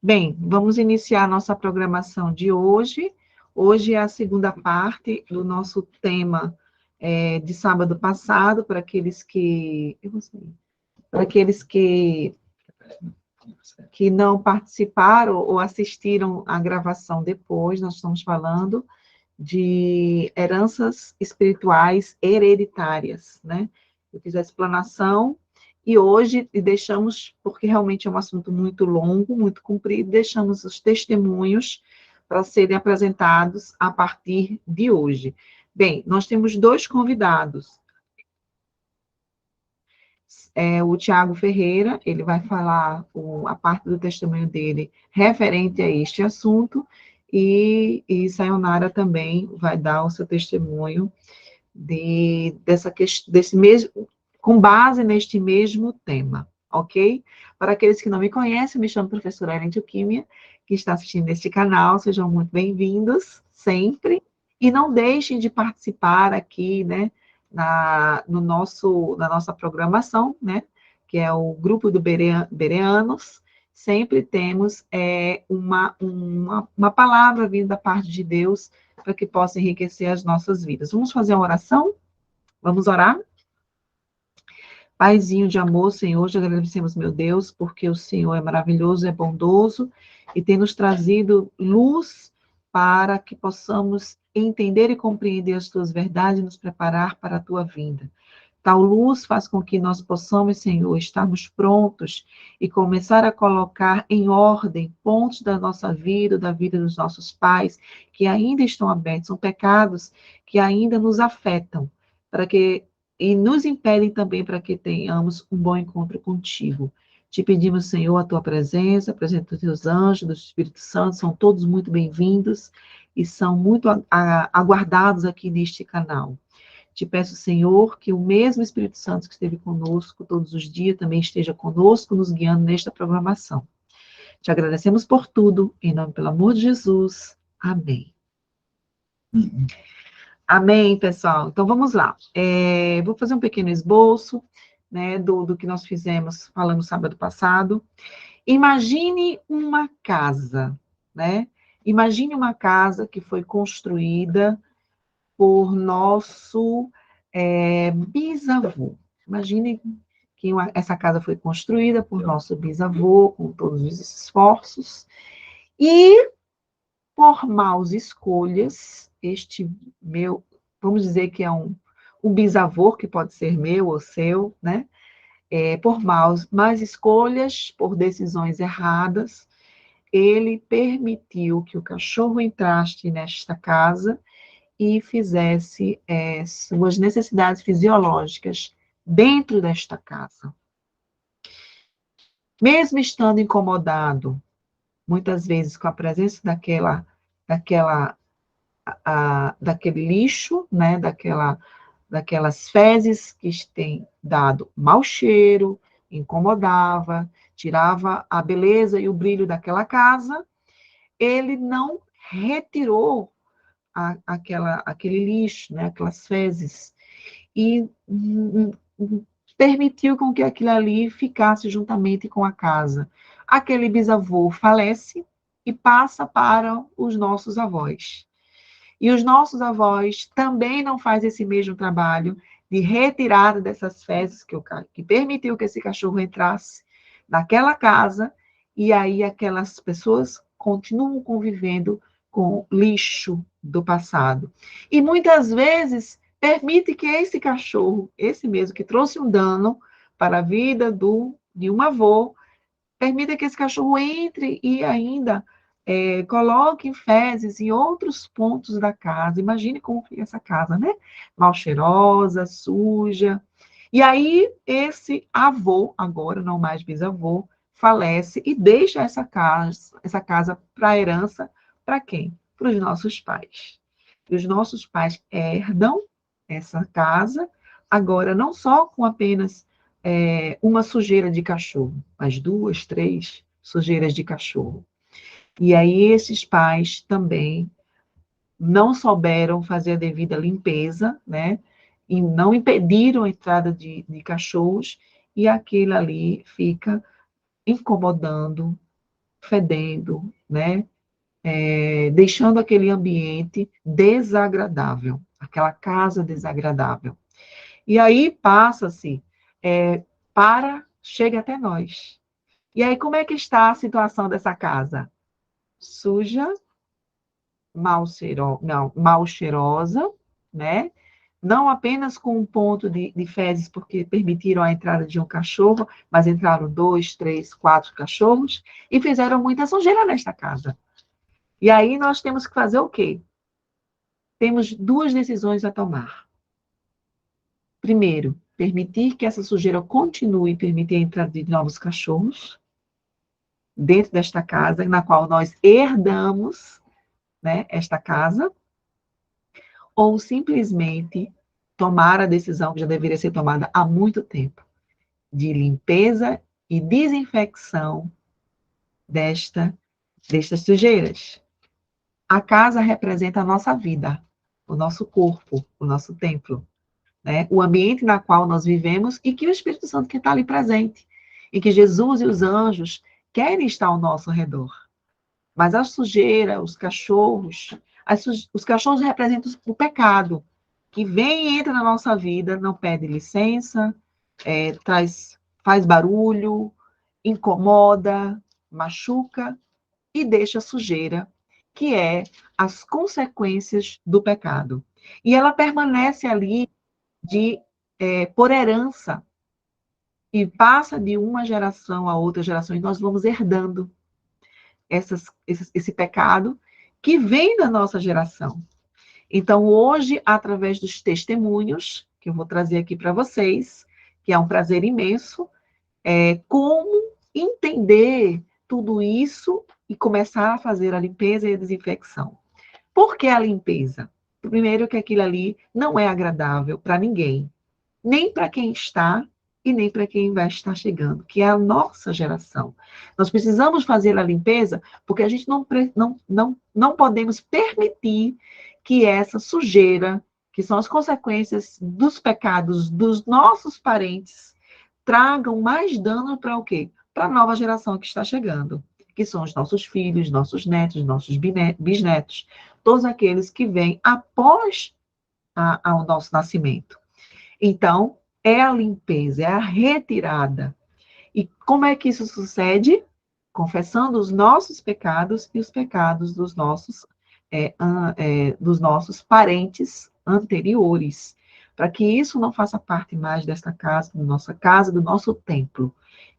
Bem, vamos iniciar a nossa programação de hoje. Hoje é a segunda parte do nosso tema de sábado passado, para aqueles que não participaram ou assistiram à gravação depois. Nós estamos falando de heranças espirituais hereditárias, né? Eu fiz a explanação e hoje deixamos, porque realmente é um assunto muito longo, muito comprido, deixamos os testemunhos para serem apresentados a partir de hoje. Bem, nós temos dois convidados. O Tiago Ferreira, ele vai falar a parte do testemunho dele referente a este assunto, e Sayonara também vai dar o seu testemunho desse mesmo, com base neste mesmo tema, ok? Para aqueles que não me conhecem, me chamo professora Ellen Tioquímia, que está assistindo este canal, sejam muito bem-vindos, sempre, e não deixem de participar aqui, né, na nossa programação, né, que é o grupo do Bereanos. Sempre temos uma palavra vindo da parte de Deus para que possa enriquecer as nossas vidas. Vamos fazer uma oração? Vamos orar? Paizinho de amor, Senhor, te agradecemos, meu Deus, porque o Senhor é maravilhoso, é bondoso e tem nos trazido luz para que possamos entender e compreender as tuas verdades e nos preparar para a tua vinda. Tal luz faz com que nós possamos, Senhor, estarmos prontos e começar a colocar em ordem pontos da nossa vida, da vida dos nossos pais, que ainda estão abertos, são pecados que ainda nos afetam, para que e nos impedem também para que tenhamos um bom encontro contigo. Te pedimos, Senhor, a tua presença, a presença dos teus anjos, do Espírito Santo, são todos muito bem-vindos e são muito aguardados aqui neste canal. Te peço, Senhor, que o mesmo Espírito Santo que esteve conosco todos os dias também esteja conosco, nos guiando nesta programação. Te agradecemos por tudo, em nome pelo amor de Jesus. Amém. Amém, pessoal. Então, vamos lá. Vou fazer um pequeno esboço, né, do que nós falamos sábado passado. Imagine uma casa, né? Imagine uma casa que foi construída por nosso bisavô. Imagine que essa casa foi construída por nosso bisavô, com todos os esforços, e por maus escolhas, vamos dizer que é um bisavô, que pode ser meu ou seu, né? Por más escolhas, por decisões erradas, ele permitiu que o cachorro entrasse nesta casa e fizesse suas necessidades fisiológicas dentro desta casa. Mesmo estando incomodado, muitas vezes com a presença daquele lixo, né, daquelas fezes que têm dado mau cheiro, incomodava, tirava a beleza e o brilho daquela casa, ele não retirou aquele lixo, né, aquelas fezes, e permitiu com que aquilo ali ficasse juntamente com a casa. Aquele bisavô falece e passa para os nossos avós. E os nossos avós também não fazem esse mesmo trabalho de retirada dessas fezes que permitiu que esse cachorro entrasse naquela casa, e aí aquelas pessoas continuam convivendo com lixo do passado. E muitas vezes permite que esse cachorro, esse mesmo que trouxe um dano para a vida de um avô, permita que esse cachorro entre e ainda coloque fezes em outros pontos da casa. Imagine como fica essa casa, né? Mal cheirosa, suja. E aí, esse avô, agora não mais bisavô, falece e deixa essa casa para herança para quem? Para os nossos pais. E os nossos pais herdam essa casa, agora não só com apenas uma sujeira de cachorro, mas 2, 3 sujeiras de cachorro. E aí esses pais também não souberam fazer a devida limpeza, né? E não impediram a entrada de cachorros, e aquilo ali fica incomodando fedendo, né? Deixando aquele ambiente desagradável, aquela casa desagradável. E aí passa-se, chega até nós. E aí, como é que está a situação dessa casa? Suja, mal cheirosa, né? Não apenas com um ponto de fezes, porque permitiram a entrada de um cachorro, mas entraram 2, 3, 4 cachorros e fizeram muita sujeira nesta casa. E aí nós temos que fazer o quê? Temos duas decisões a tomar. Primeiro, permitir que essa sujeira continue e permitir a entrada de novos cachorros dentro desta casa, na qual nós herdamos, né, esta casa, ou simplesmente tomar a decisão que já deveria ser tomada há muito tempo, de limpeza e desinfecção destas sujeiras. A casa representa a nossa vida, o nosso corpo, o nosso templo, né? O ambiente na qual nós vivemos e que o Espírito Santo que está ali presente, e que Jesus e os anjos querem estar ao nosso redor. Mas a sujeira, os cachorros, os cachorros representam o pecado, que vem e entra na nossa vida, não pede licença, faz barulho, incomoda, machuca e deixa sujeira, que é as consequências do pecado. E ela permanece ali por herança, e passa de uma geração a outra geração, e nós vamos herdando esse pecado que vem da nossa geração. Então, hoje, através dos testemunhos, que eu vou trazer aqui para vocês, que é um prazer imenso, como entender tudo isso e começar a fazer a limpeza e a desinfecção. Por que a limpeza? Primeiro que aquilo ali não é agradável para ninguém, nem para quem está e nem para quem vai estar chegando, que é a nossa geração. Nós precisamos fazer a limpeza porque a gente não podemos permitir que essa sujeira, que são as consequências dos pecados dos nossos parentes, tragam mais dano para o quê? Para a nova geração que está chegando, que são os nossos filhos, nossos netos, nossos bisnetos, todos aqueles que vêm após ao nosso nascimento. Então, é a limpeza, é a retirada. E como é que isso sucede? Confessando os nossos pecados e os pecados dos nossos parentes anteriores, para que isso não faça parte mais desta casa, do nosso templo,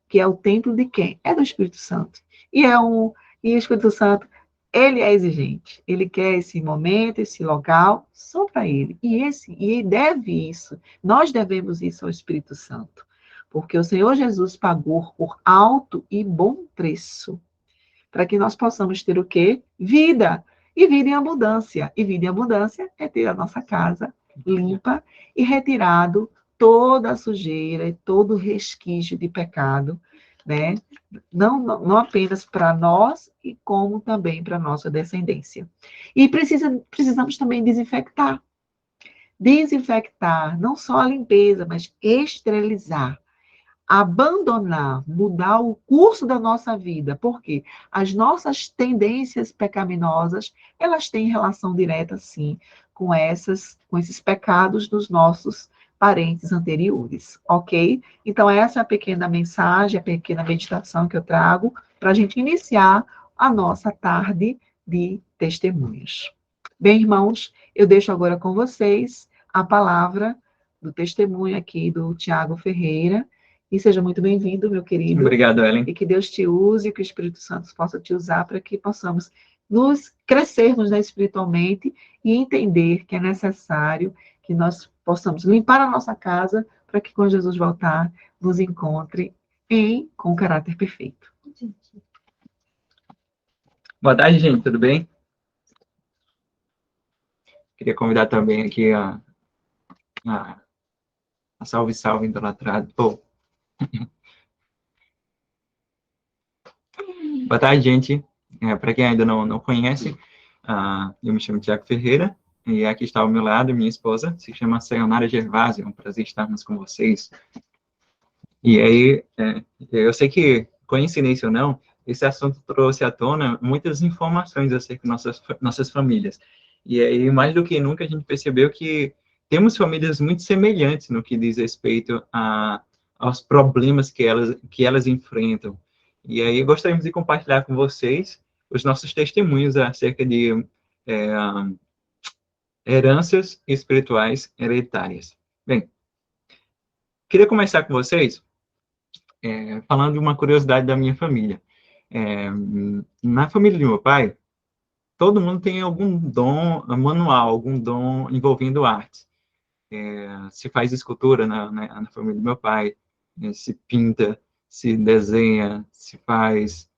que é o templo de quem? É do Espírito Santo. E o Espírito Santo, ele é exigente, ele quer esse momento, esse local, só para ele. E ele deve isso, nós devemos isso ao Espírito Santo, porque o Senhor Jesus pagou por alto e bom preço, para que nós possamos ter o quê? Vida, e vida em abundância. E vida em abundância é ter a nossa casa limpa e retirado toda a sujeira e todo o resquício de pecado, né? Não apenas para nós, e como também para a nossa descendência. E precisamos também desinfectar. Desinfectar, não só a limpeza, mas esterilizar. Abandonar, mudar o curso da nossa vida. Por quê? As nossas tendências pecaminosas, elas têm relação direta, sim, com esses pecados dos nossos parentes anteriores, ok? Então, essa é a pequena mensagem, a pequena meditação que eu trago para a gente iniciar a nossa tarde de testemunhos. Bem, irmãos, eu deixo agora com vocês a palavra do testemunho aqui do Tiago Ferreira. E seja muito bem-vindo, meu querido. Obrigado, Ellen. E que Deus te use, e que o Espírito Santo possa te usar para que possamos nos crescermos, né, espiritualmente e entender que é necessário que nós possamos limpar a nossa casa para que, quando Jesus voltar, nos encontre com caráter perfeito. Boa tarde, gente. Tudo bem? Queria convidar também aqui a Salve Salve idolatrado. Boa tarde, gente. Para quem ainda não conhece, eu me chamo Tiago Ferreira e aqui está ao meu lado minha esposa, se chama Sayonara Gervásio. É um prazer estarmos com vocês. E aí, eu sei que, coincidência ou não, esse assunto trouxe à tona muitas informações acerca de nossas famílias. E aí, mais do que nunca, a gente percebeu que temos famílias muito semelhantes no que diz respeito aos problemas que elas enfrentam. E aí, gostaríamos de compartilhar com vocês os nossos testemunhos acerca de é, heranças espirituais hereditárias. Bem, queria começar com vocês falando de uma curiosidade da minha família. Na família de meu pai, todo mundo tem algum dom manual, algum dom envolvendo arte. Se faz escultura na família do meu pai, se pinta, se desenha, se faz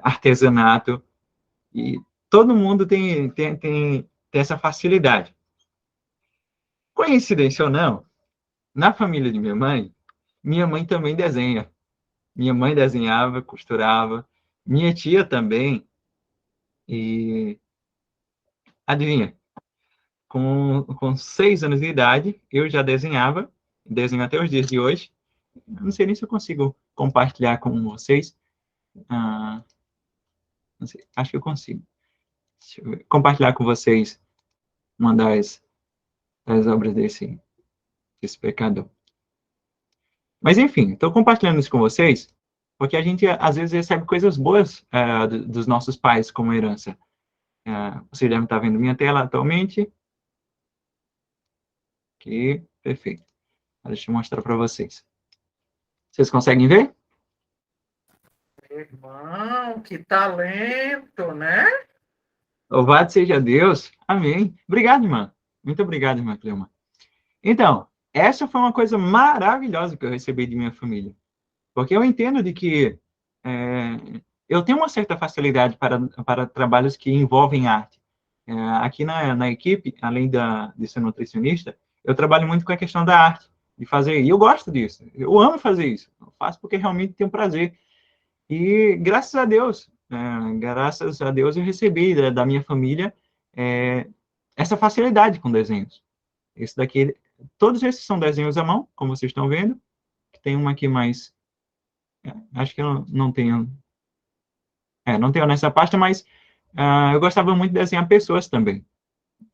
artesanato, e todo mundo tem essa facilidade. Coincidência ou não, na família de minha mãe também desenha. Minha mãe desenhava, costurava, minha tia também, e adivinha, com 6 anos de idade, eu já desenhava, desenho até os dias de hoje. Eu não sei nem se eu consigo compartilhar com vocês. Não sei, acho que eu consigo. Deixa eu ver, compartilhar com vocês uma das obras desse pecador. Mas, enfim, estou compartilhando isso com vocês, porque a gente, às vezes, recebe coisas boas dos nossos pais como herança. Vocês devem estar vendo minha tela atualmente. Aqui, perfeito. Deixa eu mostrar para vocês. Vocês conseguem ver? Irmão, que talento, né? Louvado seja Deus. Amém. Obrigado, irmã. Muito obrigado, irmã Cleuma. Então, essa foi uma coisa maravilhosa que eu recebi de minha família. Porque eu entendo de que eu tenho uma certa facilidade para trabalhos que envolvem arte. Aqui na equipe, além de ser nutricionista, eu trabalho muito com a questão da arte, de fazer, e eu gosto disso, eu amo fazer isso, eu faço porque realmente tenho prazer. E graças a Deus eu recebi da minha família essa facilidade com desenhos. Esse daqui, todos esses são desenhos à mão, como vocês estão vendo. Tem uma aqui mais, acho que eu não tenho, não tenho nessa pasta, mas eu gostava muito de desenhar pessoas também.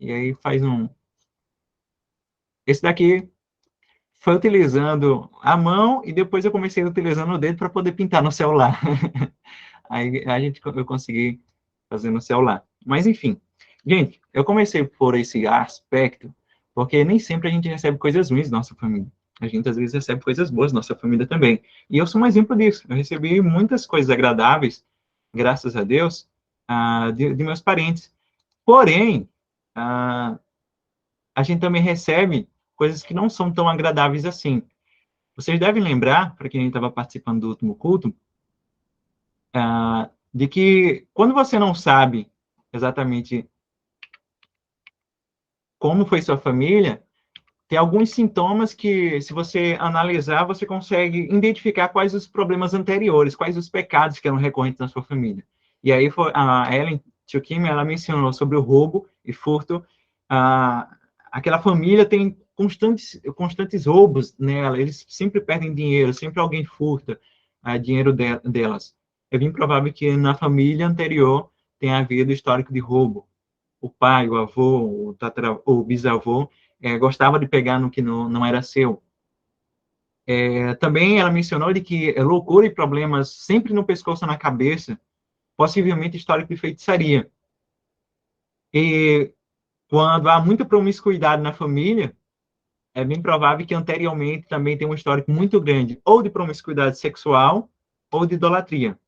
E aí faz esse daqui foi utilizando a mão e depois eu comecei utilizando o dedo para poder pintar no celular. Aí eu consegui fazer no celular. Mas, enfim. Gente, eu comecei por esse aspecto porque nem sempre a gente recebe coisas ruins da nossa família. A gente, às vezes, recebe coisas boas da nossa família também. E eu sou um exemplo disso. Eu recebi muitas coisas agradáveis, graças a Deus, de meus parentes. Porém, a gente também recebe coisas que não são tão agradáveis assim. Vocês devem lembrar, para quem estava participando do último culto, de que quando você não sabe exatamente como foi sua família, tem alguns sintomas que, se você analisar, você consegue identificar quais os problemas anteriores, quais os pecados que eram recorrentes na sua família. E aí a Ellen Tchukimi, ela mencionou sobre o roubo e furto. Aquela família tem constantes roubos nela, eles sempre perdem dinheiro, sempre alguém furta dinheiro delas. É bem provável que na família anterior tenha havido histórico de roubo. O pai, o avô, o bisavô gostava de pegar no que não era seu. Também ela mencionou de que loucura e problemas sempre no pescoço, na cabeça, possivelmente histórico de feitiçaria. E quando há muita promiscuidade na família, é bem provável que anteriormente também tenha um histórico muito grande, ou de promiscuidade sexual, ou de idolatria.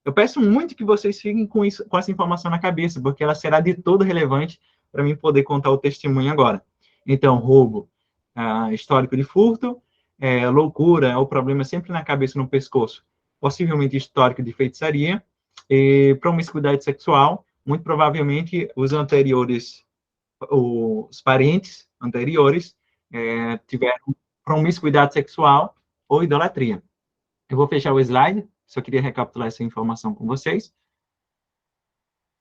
Eu peço muito que vocês fiquem com essa informação na cabeça, porque ela será de todo relevante para mim poder contar o testemunho agora. Então, roubo, histórico de furto, loucura, o problema sempre na cabeça e no pescoço, possivelmente histórico de feitiçaria, e promiscuidade sexual, muito provavelmente os parentes anteriores tiveram promiscuidade sexual ou idolatria. Eu vou fechar o slide, só queria recapitular essa informação com vocês.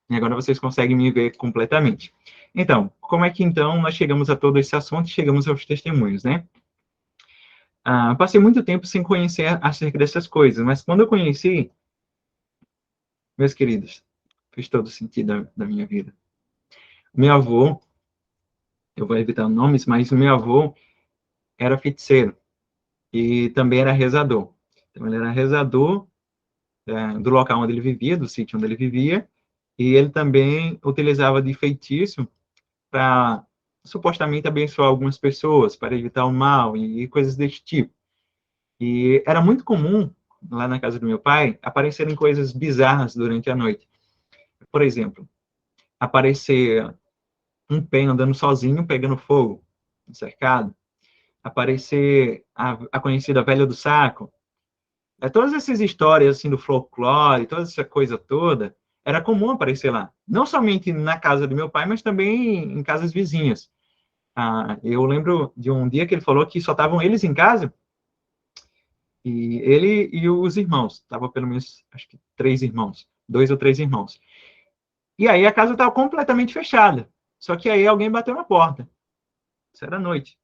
E agora vocês conseguem me ver completamente. Então, como é que então nós chegamos a todo esse assunto e chegamos aos testemunhos, né? Passei muito tempo sem conhecer acerca dessas coisas, mas quando eu conheci, Meus queridos, fez todo sentido da minha vida. Meu avô, eu vou evitar nomes, mas o meu avô era feiticeiro e também era rezador. Então, ele era rezador do local onde ele vivia, do sítio onde ele vivia, e ele também utilizava de feitiço para supostamente abençoar algumas pessoas, para evitar o mal e coisas desse tipo. E era muito comum, lá na casa do meu pai, aparecerem coisas bizarras durante a noite. Por exemplo, aparecer um pen andando sozinho, pegando fogo no cercado. Aparecer a conhecida velha do saco. Todas essas histórias assim do folclore, toda essa coisa toda, era comum aparecer lá. Não somente na casa do meu pai, mas também em casas vizinhas. Eu lembro de um dia que ele falou que só estavam eles em casa, e ele e os irmãos. Estavam pelo menos, acho que 3 irmãos. 2 ou 3 irmãos. E aí a casa estava completamente fechada. Só que aí alguém bateu na porta. Isso era noite.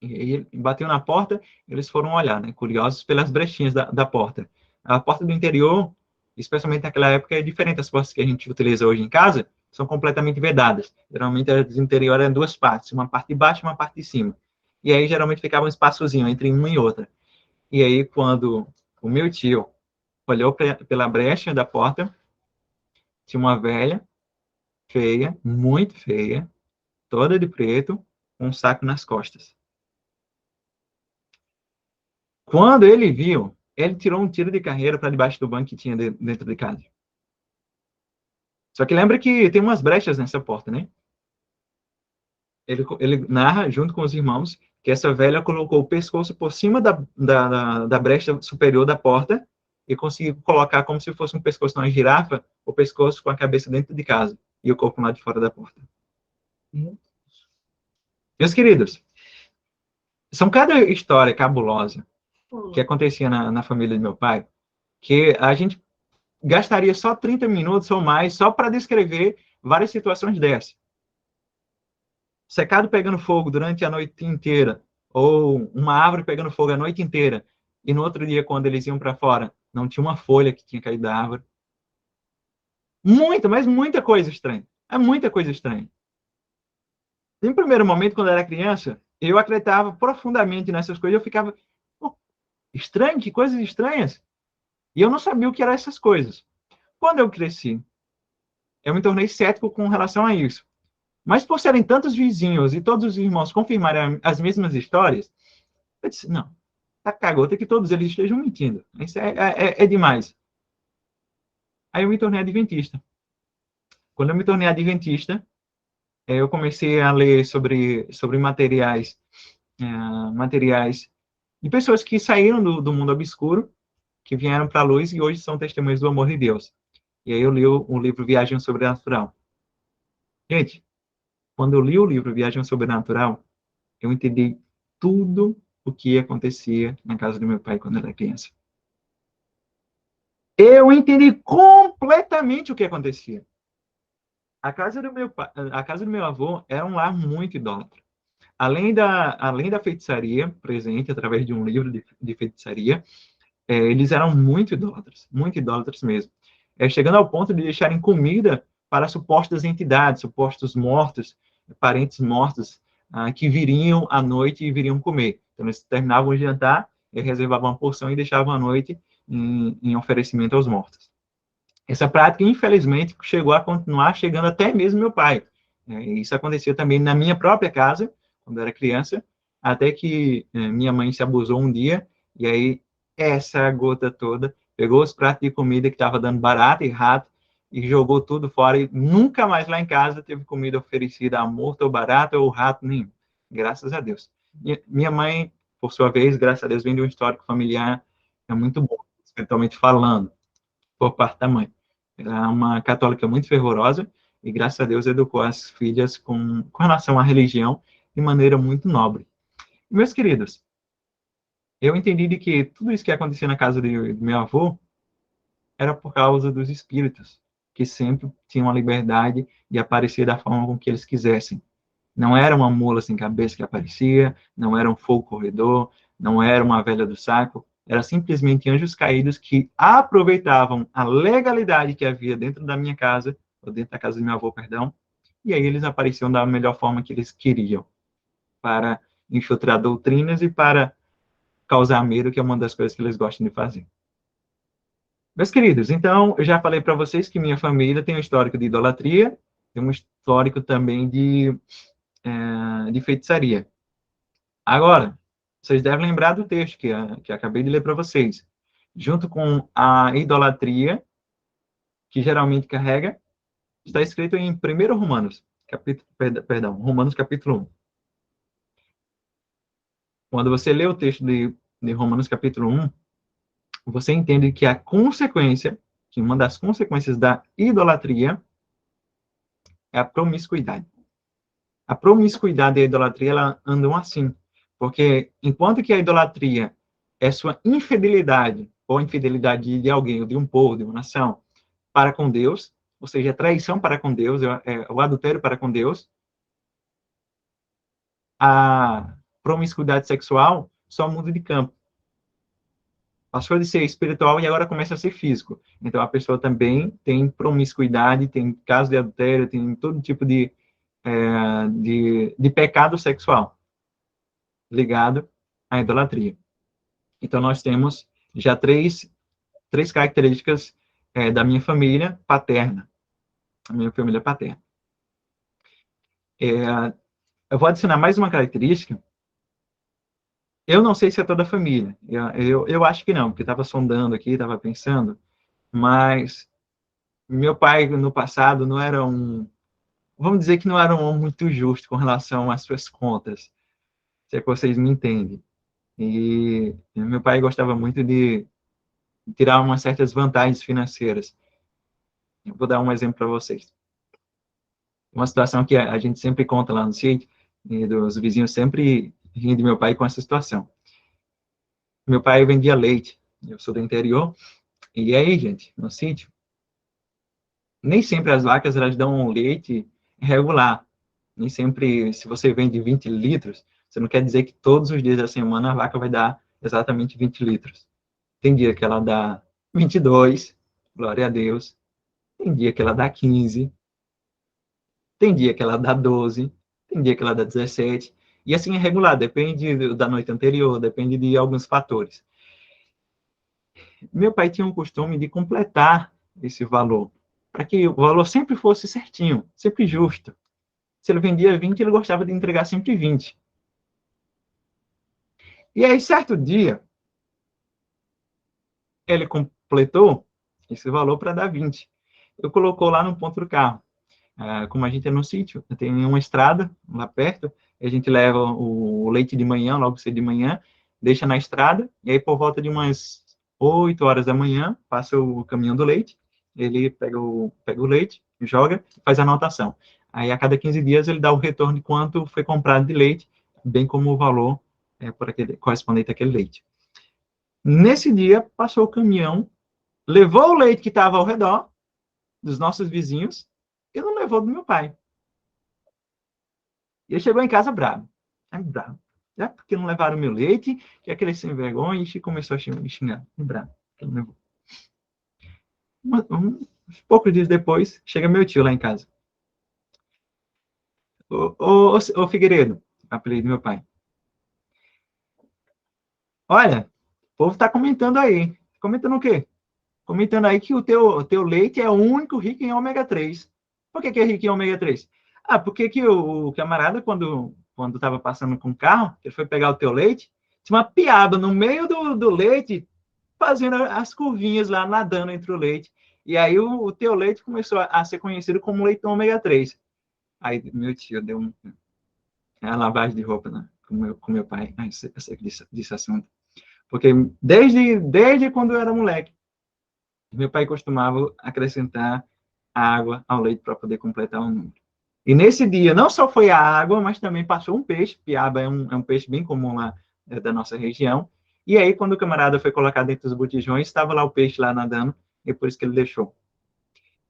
E ele bateu na porta, eles foram olhar, né, curiosos pelas brechinhas da porta. A porta do interior, especialmente naquela época, é diferente das portas que a gente utiliza hoje em casa, são completamente vedadas. Geralmente, a do interior eram 2 partes, uma parte de baixo e uma parte de cima. E aí, geralmente, ficava um espaçozinho entre uma e outra. E aí, quando o meu tio olhou pela brecha da porta, tinha uma velha, feia, muito feia, toda de preto, com um saco nas costas. Quando ele viu, ele tirou um tiro de carreira para debaixo do banco que tinha dentro de casa. Só que lembra que tem umas brechas nessa porta, né? Ele narra, junto com os irmãos, que essa velha colocou o pescoço por cima da brecha superior da porta e conseguiu colocar como se fosse um pescoço de uma girafa, o pescoço com a cabeça dentro de casa e o corpo lá de fora da porta. Meus queridos, são cada história cabulosa que acontecia na família do meu pai, que a gente gastaria só 30 minutos ou mais só para descrever várias situações dessas. Secado pegando fogo durante a noite inteira, ou uma árvore pegando fogo a noite inteira, e no outro dia, quando eles iam para fora, não tinha uma folha que tinha caído da árvore. Muita, mas muita coisa estranha. É muita coisa estranha. Em primeiro momento, quando eu era criança, eu acreditava profundamente nessas coisas. Eu ficava, oh, estranho, que coisas estranhas. E eu não sabia o que eram essas coisas. Quando eu cresci, eu me tornei cético com relação a isso. Mas por serem tantos vizinhos e todos os irmãos confirmarem as mesmas histórias, eu disse, não, tá cagota que todos eles estejam mentindo. Isso é demais. Aí eu me tornei adventista. Quando eu me tornei adventista, eu comecei a ler sobre materiais de pessoas que saíram do mundo obscuro, que vieram para a luz e hoje são testemunhas do amor de Deus. E aí eu li o livro Viagem Sobrenatural. Gente, quando eu li o livro Viagem Sobrenatural, eu entendi tudo o que acontecia na casa do meu pai quando eu era criança. Eu entendi completamente o que acontecia. A casa do meu pai, a casa do meu avô era um lar muito idólatra. Além da feitiçaria presente através de um livro de feitiçaria, eles eram muito idólatras mesmo. Chegando ao ponto de deixarem comida para supostas entidades, supostos mortos, parentes mortos, que viriam à noite e viriam comer. Então, eles terminavam o jantar, reservavam uma porção e deixavam à noite em oferecimento aos mortos. Essa prática, infelizmente, chegou a continuar chegando até mesmo meu pai. Isso acontecia também na minha própria casa, quando eu era criança, até que minha mãe se abusou um dia, e aí essa gota toda pegou os pratos de comida que estava dando barata e rato, e jogou tudo fora, e nunca mais lá em casa teve comida oferecida a morto ou barata ou rato nenhum. Graças a Deus. Minha mãe, por sua vez, graças a Deus, vem de um histórico familiar muito bom, espiritualmente falando, por parte da mãe. Ela é uma católica muito fervorosa e, graças a Deus, educou as filhas com relação à religião de maneira muito nobre. Meus queridos, eu entendi de que tudo isso que acontecia na casa do meu avô era por causa dos espíritos, que sempre tinham a liberdade de aparecer da forma com que eles quisessem. Não era uma mula sem cabeça que aparecia, não era um fogo corredor, não era uma velha do saco, Eram simplesmente anjos caídos que aproveitavam a legalidade que havia dentro da minha casa, ou dentro da casa do meu avô, perdão, e aí eles apareciam da melhor forma que eles queriam, para infiltrar doutrinas e para causar medo, que é uma das coisas que eles gostam de fazer. Meus queridos, então, eu já falei para vocês que minha família tem um histórico de idolatria, tem um histórico também de feitiçaria. Agora, vocês devem lembrar do texto que acabei de ler para vocês. Junto com a idolatria, que geralmente carrega, está escrito em 1 Romanos, Romanos capítulo 1. Quando você lê o texto de Romanos capítulo 1, você entende que que uma das consequências da idolatria é a promiscuidade. A promiscuidade e a idolatria, elas andam assim. Porque enquanto que a idolatria é sua infidelidade, ou infidelidade de alguém, ou de um povo, de uma nação, para com Deus, ou seja, a traição para com Deus, o adultério para com Deus, a promiscuidade sexual só muda de campo. Passou de ser espiritual e agora começa a ser físico. Então, a pessoa também tem promiscuidade, tem caso de adultério, tem todo tipo de pecado sexual ligado à idolatria. Então, nós temos já três características da minha família paterna. A minha família paterna. Eu vou adicionar mais uma característica. Eu não sei se é toda a família. Eu acho que não, porque estava sondando aqui, estava pensando. Mas meu pai, no passado, não era vamos dizer que não era um homem muito justo com relação às suas contas, se é que vocês me entendem. E meu pai gostava muito de tirar umas certas vantagens financeiras. Eu vou dar um exemplo para vocês. Uma situação que a gente sempre conta lá no sítio, e dos vizinhos sempre riem de meu pai com essa situação. Meu pai vendia leite, eu sou do interior, e aí, gente, no sítio, nem sempre as vacas elas dão um leite regular. Nem sempre, se você vende 20 litros, você não quer dizer que todos os dias da semana a vaca vai dar exatamente 20 litros. Tem dia que ela dá 22, glória a Deus. Tem dia que ela dá 15. Tem dia que ela dá 12. Tem dia que ela dá 17. E assim é regular, depende da noite anterior, depende de alguns fatores. Meu pai tinha um costume de completar esse valor, para que o valor sempre fosse certinho, sempre justo. Se ele vendia 20, ele gostava de entregar sempre 20. E aí, certo dia, ele completou esse valor para dar 20. Eu colocou lá no ponto do carro. Como a gente é no sítio, tem uma estrada lá perto, a gente leva o leite de manhã, logo cedo de manhã, deixa na estrada, e aí por volta de umas 8 horas da manhã, passa o caminhão do leite, ele pega o leite, joga e faz a anotação. Aí a cada 15 dias ele dá o retorno de quanto foi comprado de leite, bem como o valor correspondente àquele leite. Nesse dia, passou o caminhão, levou o leite que estava ao redor dos nossos vizinhos e não levou do meu pai. E ele chegou em casa bravo. Bravo. Porque não levaram meu leite, que é aquele sem vergonha, e começou a me xingar. Bravo. Uns poucos dias depois, chega meu tio lá em casa. Ô Figueiredo, apelido do meu pai. Olha, o povo está comentando aí. Comentando o quê? Comentando aí que o teu leite é o único rico em ômega 3. Por que é rico em ômega 3? Porque que o camarada, quando estava passando com o carro, ele foi pegar o teu leite, tinha uma piaba no meio do leite, fazendo as curvinhas lá, nadando entre o leite. E aí o teu leite começou a ser conhecido como leite ômega 3. Aí meu tio deu uma lavagem de roupa, né, com meu pai. Desse assunto. Porque desde quando eu era moleque, meu pai costumava acrescentar água ao leite para poder completar o número. E nesse dia, não só foi a água, mas também passou um peixe. Piaba é um peixe bem comum lá da nossa região. E aí, quando o camarada foi colocar dentro dos botijões, estava lá o peixe lá nadando, e por isso que ele deixou.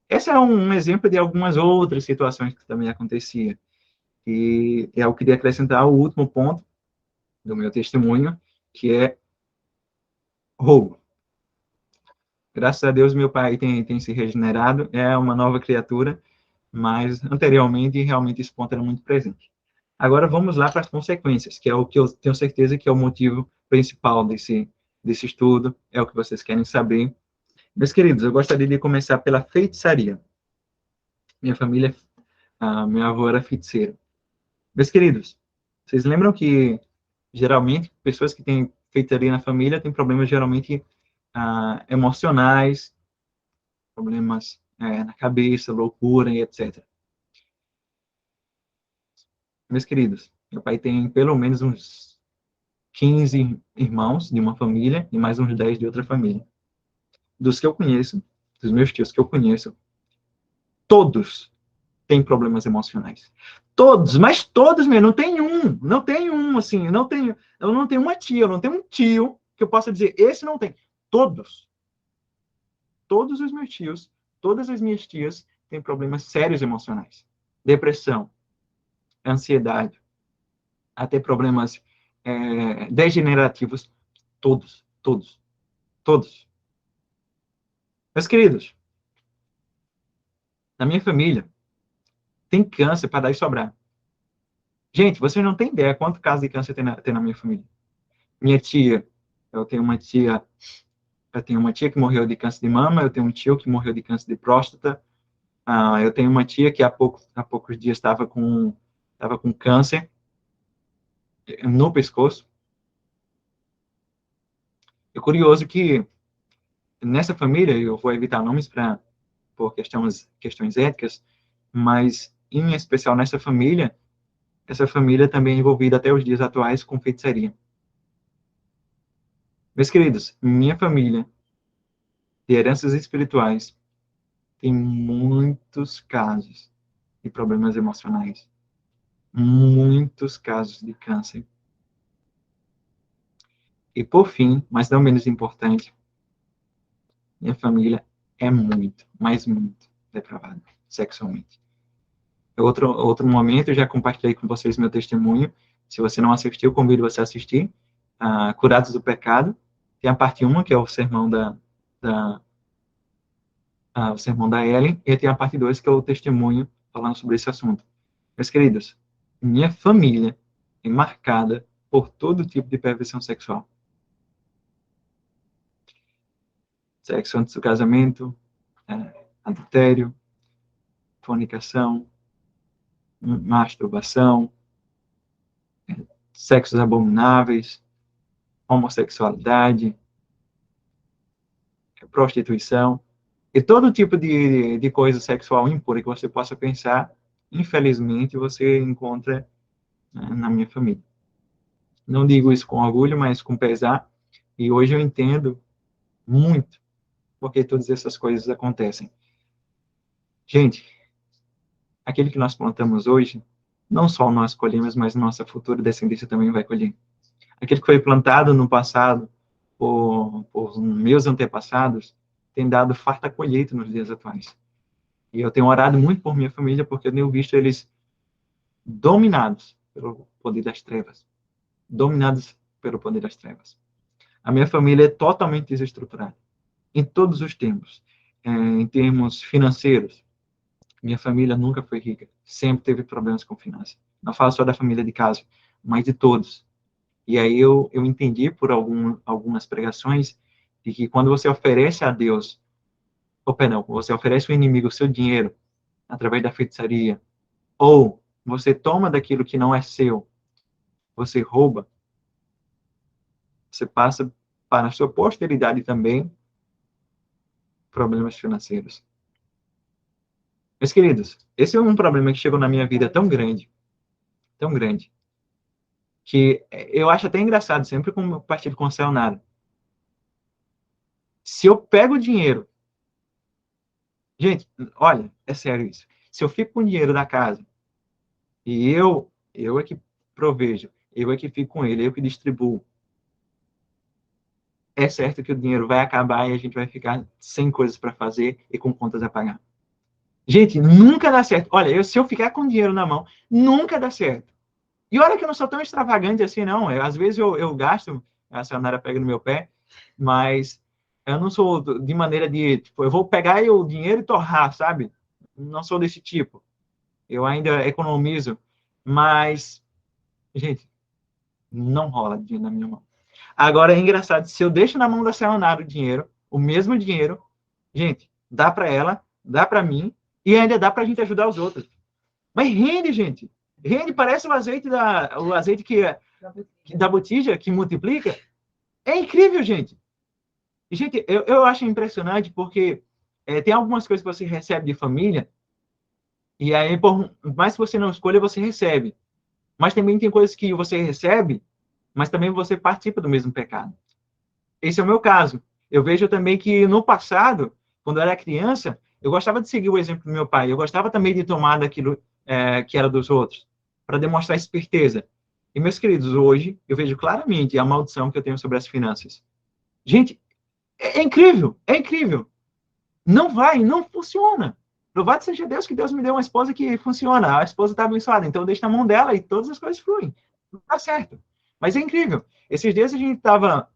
Esse é um exemplo de algumas outras situações que também acontecia. E eu queria acrescentar o último ponto do meu testemunho, que é roubo. Graças a Deus, meu pai tem se regenerado, é uma nova criatura, mas anteriormente, realmente, esse ponto era muito presente. Agora, vamos lá para as consequências, que é o que eu tenho certeza que é o motivo principal desse estudo, é o que vocês querem saber. Meus queridos, eu gostaria de começar pela feitiçaria. Minha família, meu avô era feiticeiro. Meus queridos, vocês lembram que, geralmente, pessoas que têm feitiçaria na família têm problemas, geralmente, emocionais, problemas na cabeça, loucura e etc. Meus queridos, meu pai tem pelo menos uns 15 irmãos de uma família e mais uns 10 de outra família. Dos que eu conheço, dos meus tios que eu conheço, todos têm problemas emocionais. Todos, mas todos mesmo. Não tem um, assim, eu não tenho uma tia, eu não tenho um tio que eu possa dizer, esse não tem. Todos. Todos os meus tios, todas as minhas tias têm problemas sérios emocionais. Depressão, ansiedade, até problemas degenerativos. Todos, todos, todos. Meus queridos, na minha família, tem câncer para dar e sobrar. Gente, vocês não têm ideia quanto caso de câncer tem na minha família. Minha tia, eu tenho uma tia que morreu de câncer de mama, eu tenho um tio que morreu de câncer de próstata, eu tenho uma tia que há poucos dias estava com câncer no pescoço. É curioso que nessa família, eu vou evitar nomes por questões éticas, mas em especial nessa família, essa família também é envolvida até os dias atuais com feitiçaria. Meus queridos, minha família de heranças espirituais tem muitos casos de problemas emocionais, muitos casos de câncer. E por fim, mas não menos importante, minha família é muito, mas muito depravada sexualmente. Outro momento, eu já compartilhei com vocês meu testemunho. Se você não assistiu, convido você a assistir. Curados do Pecado. Tem a parte 1, que é o sermão o sermão da Ellen, e tem a parte 2, que é o testemunho falando sobre esse assunto. Meus queridos, minha família é marcada por todo tipo de perversão sexual. Sexo antes do casamento, adultério, fornicação, masturbação, sexos abomináveis, homossexualidade, prostituição, e todo tipo de coisa sexual impura que você possa pensar, infelizmente, você encontra na minha família. Não digo isso com orgulho, mas com pesar, e hoje eu entendo muito porque todas essas coisas acontecem. Gente, aquilo que nós plantamos hoje, não só nós colhemos, mas nossa futura descendência também vai colher. Aquilo que foi plantado no passado por meus antepassados tem dado farta colheita nos dias atuais. E eu tenho orado muito por minha família, porque eu tenho visto eles dominados pelo poder das trevas. Dominados pelo poder das trevas. A minha família é totalmente desestruturada, em todos os termos. Em termos financeiros, minha família nunca foi rica, sempre teve problemas com finanças. Não falo só da família de casa, mas de todos. E aí eu entendi por algumas pregações de que quando você oferece a Deus, você oferece ao inimigo o seu dinheiro através da feitiçaria, ou você toma daquilo que não é seu, você rouba, você passa para a sua posteridade também problemas financeiros. Meus queridos, esse é um problema que chegou na minha vida tão grande, que eu acho até engraçado, sempre com o partido concessionário. Se eu pego o dinheiro, gente, olha, é sério isso. Se eu fico com o dinheiro da casa e eu é que provejo, eu é que fico com ele, eu que distribuo, é certo que o dinheiro vai acabar e a gente vai ficar sem coisas para fazer e com contas a pagar. Gente, nunca dá certo. Olha, se eu ficar com dinheiro na mão, nunca dá certo. E olha que eu não sou tão extravagante assim, não. Às vezes eu gasto, a senhora pega no meu pé, Mas eu não sou de maneira de, tipo, eu vou pegar o dinheiro e torrar, sabe? Não sou desse tipo. Eu ainda economizo, mas, gente, não rola dinheiro na minha mão. Agora é engraçado, se eu deixo na mão da Sayonara o dinheiro, o mesmo dinheiro, gente, dá para ela, dá para mim e ainda dá para a gente ajudar os outros. Mas rende, gente. Rende, parece o azeite da botija que multiplica. É incrível, gente. E, gente, eu acho impressionante porque tem algumas coisas que você recebe de família e aí, por mais que você não escolha, você recebe. Mas também tem coisas que você recebe, mas também você participa do mesmo pecado. Esse é o meu caso. Eu vejo também que no passado, quando eu era criança, eu gostava de seguir o exemplo do meu pai. Eu gostava também de tomar daquilo que era dos outros, para demonstrar esperteza. E, meus queridos, hoje eu vejo claramente a maldição que eu tenho sobre as finanças. Gente, é incrível, é incrível. Não vai, não funciona. Louvado seja Deus que Deus me deu uma esposa que funciona. A esposa está abençoada, então eu deixo na mão dela e todas as coisas fluem. Não tá certo. Mas é incrível. Esses dias a gente estava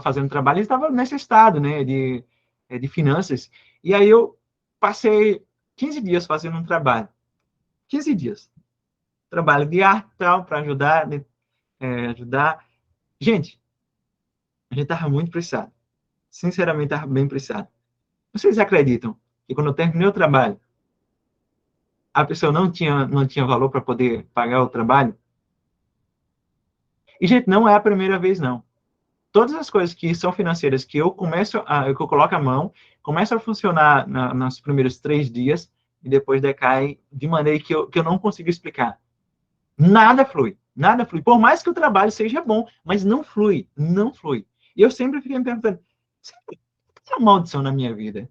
fazendo trabalho e estava necessitado, né, de finanças. E aí eu passei 15 dias fazendo um trabalho. 15 dias. Trabalho de arte tal, para ajudar, né, ajudar. Gente, a gente estava muito precisado. Sinceramente, estava bem precisado. Vocês acreditam que quando eu terminei o trabalho, a pessoa não tinha valor para poder pagar o trabalho? E, gente, não é a primeira vez, não. Todas as coisas que são financeiras que que eu coloco a mão, começam a funcionar nos primeiros 3 dias e depois decai de maneira que eu não consigo explicar. Nada flui, nada flui. Por mais que o trabalho seja bom, mas não flui, não flui. E eu sempre fiquei me perguntando, sempre tem uma maldição na minha vida?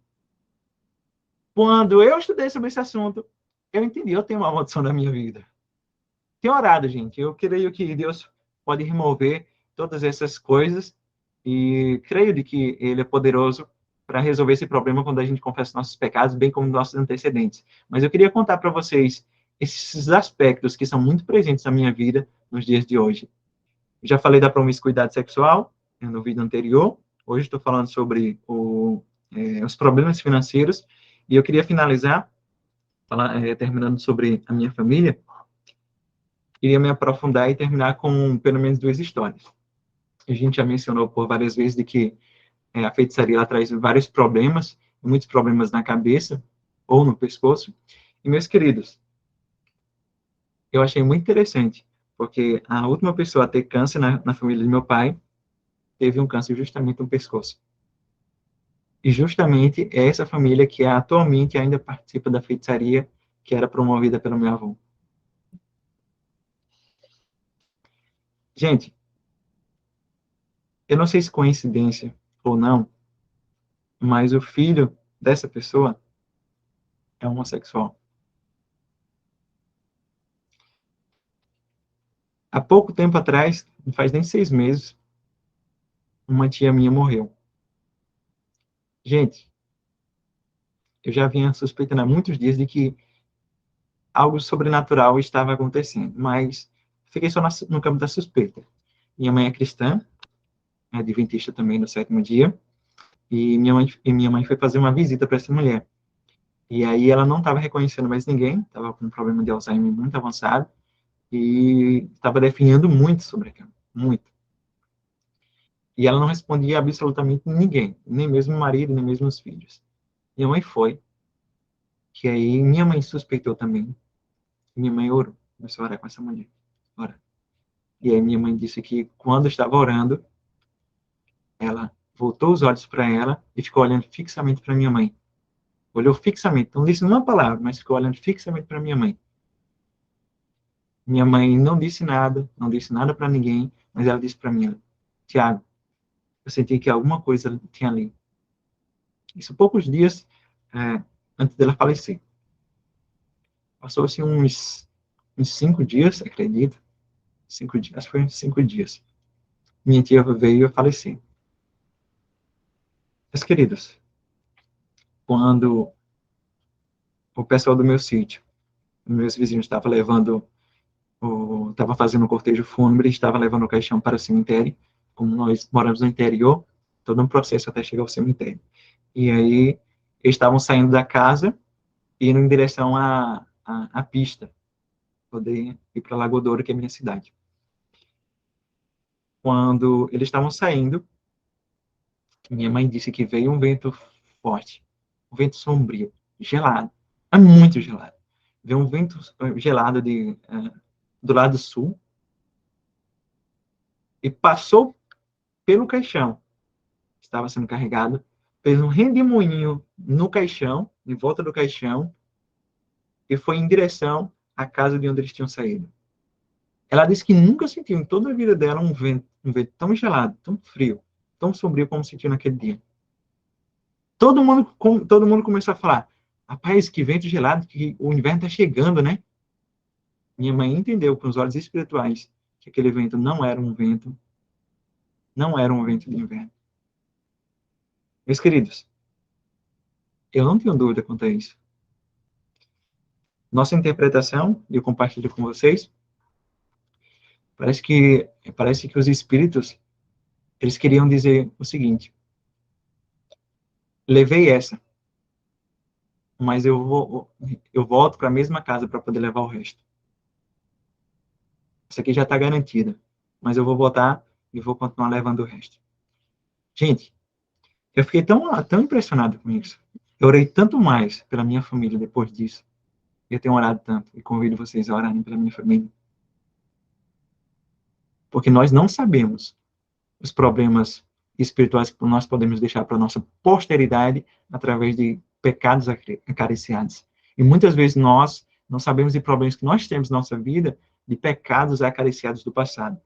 Quando eu estudei sobre esse assunto, eu entendi, eu tenho uma maldição na minha vida. Tenho orado, gente. Eu creio que Deus pode remover todas essas coisas e creio de que Ele é poderoso para resolver esse problema quando a gente confessa nossos pecados, bem como nossos antecedentes. Mas eu queria contar para vocês esses aspectos que são muito presentes na minha vida nos dias de hoje. Eu já falei da promiscuidade sexual no vídeo anterior. Hoje estou falando sobre os problemas financeiros e eu queria finalizar terminando sobre a minha família. Queria me aprofundar e terminar com pelo menos 2 histórias. A gente já mencionou por várias vezes de que a feitiçaria ela traz vários problemas, muitos problemas na cabeça ou no pescoço. E, meus queridos, eu achei muito interessante, porque a última pessoa a ter câncer na família do meu pai teve um câncer justamente no pescoço. E justamente essa família que atualmente ainda participa da feitiçaria que era promovida pelo meu avô. Gente, eu não sei se coincidência ou não, mas o filho dessa pessoa é homossexual. Há pouco tempo atrás, não faz nem 6 meses, uma tia minha morreu. Gente, eu já vinha suspeitando há muitos dias de que algo sobrenatural estava acontecendo, mas fiquei só no campo da suspeita. Minha mãe é cristã, é adventista também no 7º dia, e minha mãe foi fazer uma visita para essa mulher. E aí ela não estava reconhecendo mais ninguém, estava com um problema de Alzheimer muito avançado, e estava definhando muito sobre aquilo, muito. E ela não respondia absolutamente ninguém, nem mesmo o marido, nem mesmo os filhos. Minha mãe foi, que aí minha mãe suspeitou também. Minha mãe orou, começou a orar com essa mulher. Ora. E aí minha mãe disse que quando estava orando, ela voltou os olhos para ela e ficou olhando fixamente para minha mãe. Olhou fixamente, não disse uma palavra, mas ficou olhando fixamente para minha mãe. Minha mãe não disse nada para ninguém, mas ela disse para mim, Tiago, eu senti que alguma coisa tinha ali. Isso poucos dias antes dela falecer. Passou-se uns 5 dias, acredito. 5 dias, acho que foi uns 5 dias. Minha tia veio a falecer. Meus queridos, quando o pessoal do meu sítio, meus vizinhos estavam fazendo o cortejo fúnebre, estava levando o caixão para o cemitério, como nós moramos no interior, todo um processo até chegar ao cemitério. E aí, eles estavam saindo da casa, indo em direção à pista, poder ir para Lagoa Douro, que é a minha cidade. Quando eles estavam saindo, minha mãe disse que veio um vento forte, um vento sombrio, gelado, é muito gelado. Veio um vento gelado do lado sul e passou pelo caixão, estava sendo carregado, fez um redemoinho no caixão, em volta do caixão, e foi em direção à casa de onde eles tinham saído. Ela disse que nunca sentiu em toda a vida dela um vento tão gelado, tão frio, tão sombrio como sentiu naquele dia. Todo mundo começou a falar: rapaz, que vento gelado, que o inverno está chegando, né? Minha mãe entendeu com os olhos espirituais que aquele vento não era um vento de inverno. Meus queridos, eu não tenho dúvida quanto a isso. Nossa interpretação, e eu compartilho com vocês, parece que os espíritos, eles queriam dizer o seguinte: levei essa, mas eu volto para a mesma casa para poder levar o resto. Isso aqui já está garantida, mas eu vou voltar e vou continuar levando o resto. Gente, eu fiquei tão impressionado com isso. Eu orei tanto mais pela minha família depois disso. Eu tenho orado tanto e convido vocês a orarem pela minha família. Porque nós não sabemos os problemas espirituais que nós podemos deixar para a nossa posteridade através de pecados acariciados. E muitas vezes nós não sabemos de problemas que nós temos na nossa vida de pecados acariciados do passado.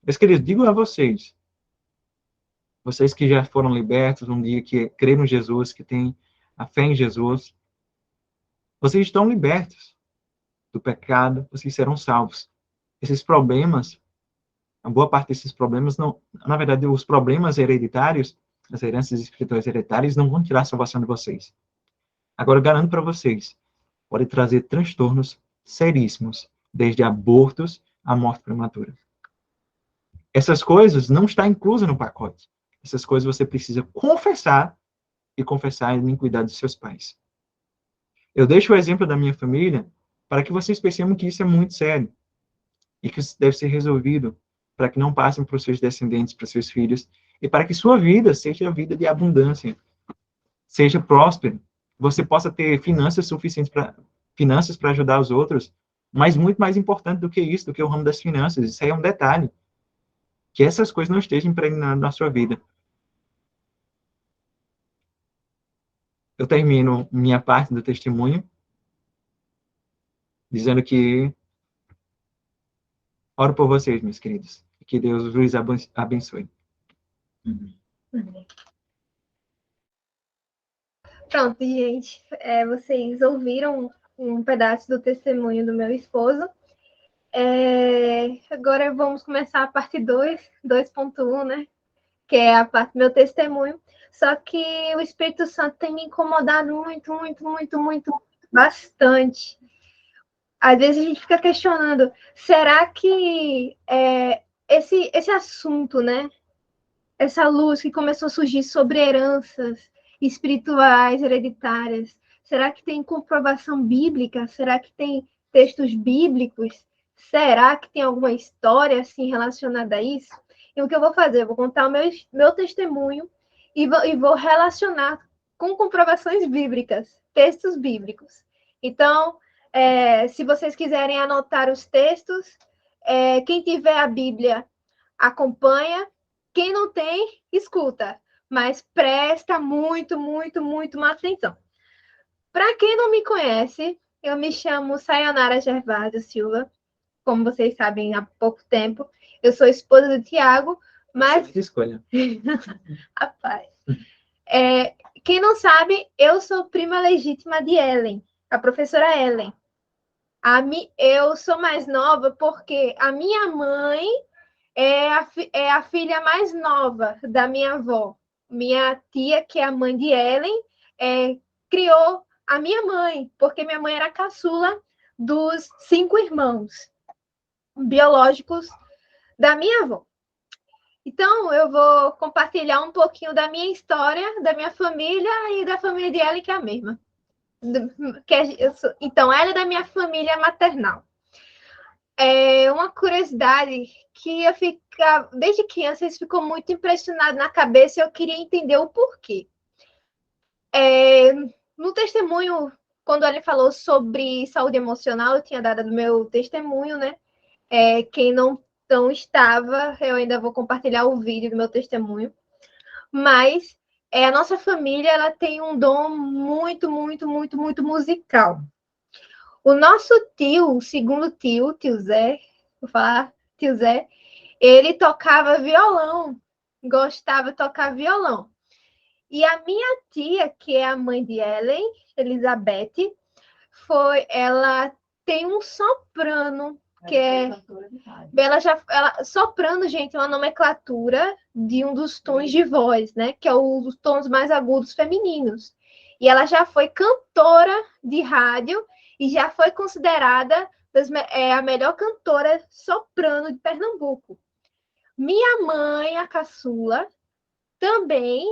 Meus queridos, digo a vocês que já foram libertos um dia, que creram em Jesus, que têm a fé em Jesus, vocês estão libertos do pecado, vocês serão salvos. Esses problemas, a boa parte desses problemas, não, na verdade, os problemas hereditários, as heranças espirituais hereditárias, não vão tirar a salvação de vocês. Agora, eu garanto para vocês, pode trazer transtornos seríssimos, desde abortos à morte prematura. Essas coisas não estão inclusas no pacote. Essas coisas você precisa confessar e confessar a iniquidade dos seus pais. Eu deixo o exemplo da minha família para que vocês percebam que isso é muito sério e que isso deve ser resolvido para que não passem para os seus descendentes, para os seus filhos, e para que sua vida seja a vida de abundância, seja próspera, você possa ter finanças suficientes para ajudar os outros, mas muito mais importante do que isso, do que o ramo das finanças, isso aí é um detalhe, que essas coisas não estejam impregnando na sua vida. Eu termino minha parte do testemunho dizendo que oro por vocês, meus queridos. Que Deus os abençoe. Pronto, gente. Vocês ouviram um pedaço do testemunho do meu esposo. Agora vamos começar a parte 2.1, né? Que é a parte do meu testemunho. Só que o Espírito Santo tem me incomodado muito, bastante. Às vezes a gente fica questionando, será que esse assunto, né? Essa luz que começou a surgir sobre heranças espirituais, hereditárias, será que tem comprovação bíblica? Será que tem textos bíblicos? Será que tem alguma história assim relacionada a isso? E o que eu vou fazer? Eu vou contar o meu testemunho e vou relacionar com comprovações bíblicas, textos bíblicos. Então, se vocês quiserem anotar os textos, quem tiver a Bíblia, acompanha. Quem não tem, escuta. Mas presta muito atenção. Para quem não me conhece, eu me chamo Sayonara Gervásio Silva. Como vocês sabem, há pouco tempo. Eu sou esposa do Tiago, mas... Você escolha. Rapaz. Quem não sabe, eu sou prima legítima de Ellen, a professora Ellen. Eu sou mais nova porque a minha mãe é a filha mais nova da minha avó. Minha tia, que é a mãe de Ellen, criou a minha mãe, porque minha mãe era a caçula dos 5 irmãos biológicos da minha avó. Então, eu vou compartilhar um pouquinho da minha história, da minha família e da família de Ellen, que é a mesma. Então, ela é da minha família maternal. É uma curiosidade que eu ficava, desde criança, isso ficou muito impressionado na cabeça e eu queria entender o porquê. No testemunho, quando ele falou sobre saúde emocional, eu tinha dado o meu testemunho, né? Quem não estava, eu ainda vou compartilhar o vídeo do meu testemunho. Mas a nossa família, ela tem um dom muito, muito, muito, muito musical. O nosso tio, o segundo tio Zé, vou falar tio Zé, ele tocava violão, gostava de tocar violão. E a minha tia, que é a mãe de Ellen, Elizabeth, ela tem um soprano, que soprano, gente, é uma nomenclatura de um dos tons de voz, né? Que é um dos tons mais agudos femininos. E ela já foi cantora de rádio e já foi considerada a melhor cantora soprano de Pernambuco. Minha mãe, a caçula, também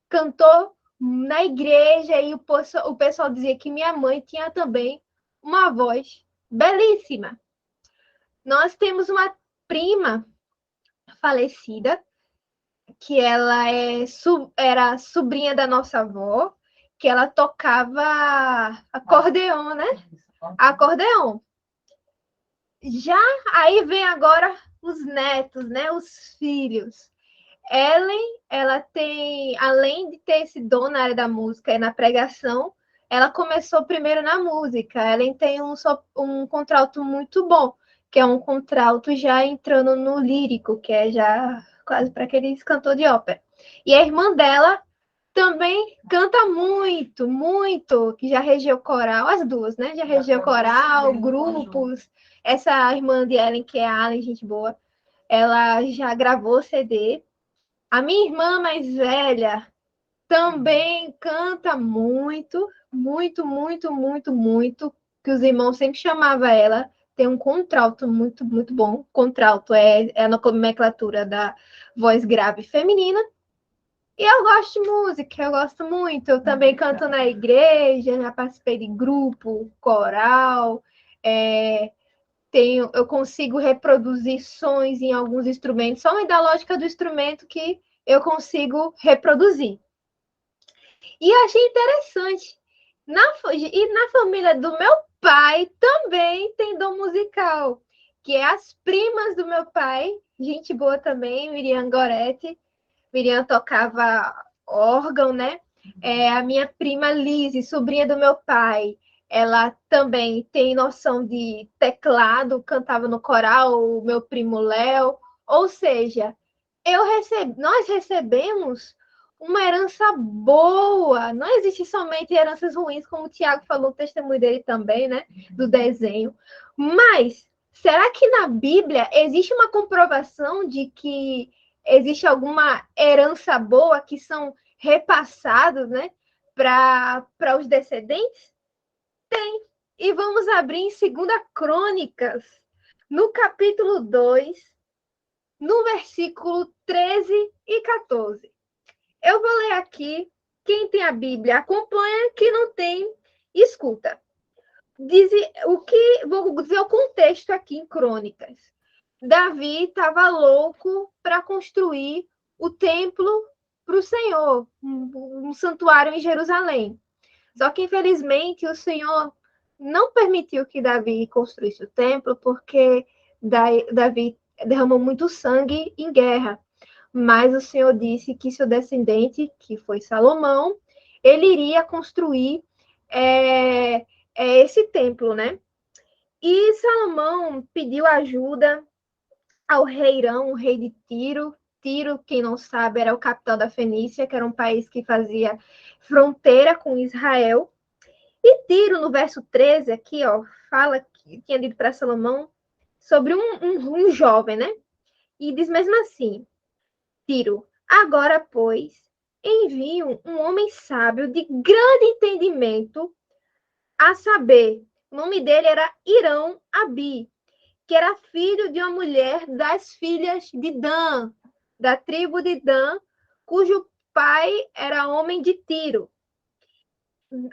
cantou na igreja e o pessoal dizia que minha mãe tinha também uma voz belíssima. Nós temos uma prima falecida, que ela era sobrinha da nossa avó, que ela tocava acordeon, né? Acordeon. Já aí vem agora os netos, né? Os filhos. Ellen, ela tem, além de ter esse dom na área da música e na pregação, ela começou primeiro na música. Ellen tem um contralto muito bom, que é um contralto já entrando no lírico, que é já quase para aqueles cantores de ópera. E a irmã dela também canta muito, muito, que já regeu coral, as duas, né? Já regeu coral, grupos. Essa irmã de Ellen, que é a Allen, gente boa, ela já gravou CD. A minha irmã mais velha também canta muito, muito, muito, muito, muito, que os irmãos sempre chamavam ela. Tem um contralto muito, muito bom. Contralto é a nomenclatura da voz grave feminina. E eu gosto de música, eu gosto muito. Eu também canto na igreja, já participei de grupo, coral. Eu consigo reproduzir sons em alguns instrumentos, só da lógica do instrumento que eu consigo reproduzir. E eu achei interessante. E na família do meu pai também tem dom musical, que é as primas do meu pai, gente boa também, Miriam Goretti. Miriam tocava órgão, né? A minha prima Lise, sobrinha do meu pai, ela também tem noção de teclado, cantava no coral, o meu primo Léo. Ou seja, nós recebemos uma herança boa. Não existe somente heranças ruins, como o Tiago falou no testemunho dele também, né? Do desenho. Mas será que na Bíblia existe uma comprovação de que existe alguma herança boa que são repassados, né, para os descendentes? Tem. E vamos abrir em 2 Crônicas, no capítulo 2, no versículo 13 e 14. Eu vou ler aqui. Quem tem a Bíblia acompanha, quem não tem, escuta. Vou dizer o contexto aqui em Crônicas. Davi estava louco para construir o templo para o Senhor, um santuário em Jerusalém. Só que, infelizmente, o Senhor não permitiu que Davi construísse o templo, porque Davi derramou muito sangue em guerra. Mas o Senhor disse que seu descendente, que foi Salomão, ele iria construir esse templo, né? E Salomão pediu ajuda ao rei Irão, o rei de Tiro. Tiro, quem não sabe, era o capital da Fenícia, que era um país que fazia fronteira com Israel. E Tiro, no verso 13, aqui, ó, fala que tinha dito para Salomão sobre um jovem, né? E diz mesmo assim: Tiro, agora, pois, envio um homem sábio de grande entendimento, a saber, o nome dele era Irão-Abi, que era filho de uma mulher das filhas de Dan. da tribo de Dan, cujo pai era homem de Tiro.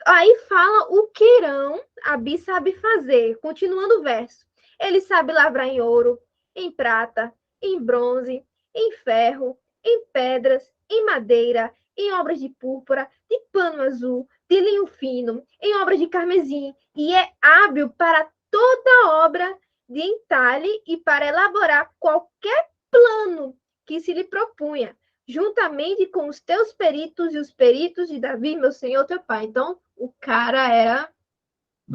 Aí fala o que Irão, Abi sabe fazer. Continuando o verso. Ele sabe lavrar em ouro, em prata, em bronze, em ferro, em pedras, em madeira, em obras de púrpura, de pano azul, de linho fino, em obras de carmesim, e é hábil para toda obra de entalhe e para elaborar qualquer plano que se lhe propunha, juntamente com os teus peritos e os peritos de Davi, meu senhor, teu pai. Então, o cara era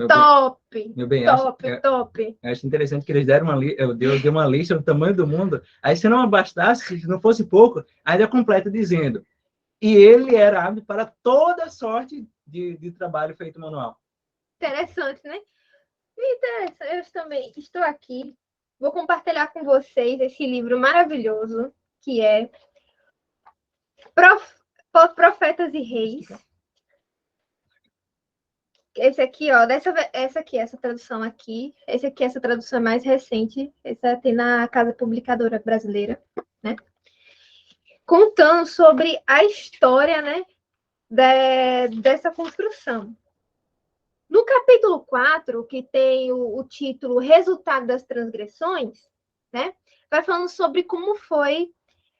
top, top. Acho interessante que eles deram Deus deu uma lista do tamanho do mundo. Aí, se não bastasse, se não fosse pouco, ainda completa dizendo: e ele era hábil para toda sorte de trabalho feito manual. Interessante, né? Interessante. Eu também estou aqui. Vou compartilhar com vocês esse livro maravilhoso, que é Profetas e Reis. Esse aqui, ó, essa tradução aqui. Essa tradução mais recente. Essa tem na Casa Publicadora Brasileira, né? Contando sobre a história, né, dessa construção. No capítulo 4, que tem o título Resultado das Transgressões, né, vai falando sobre como foi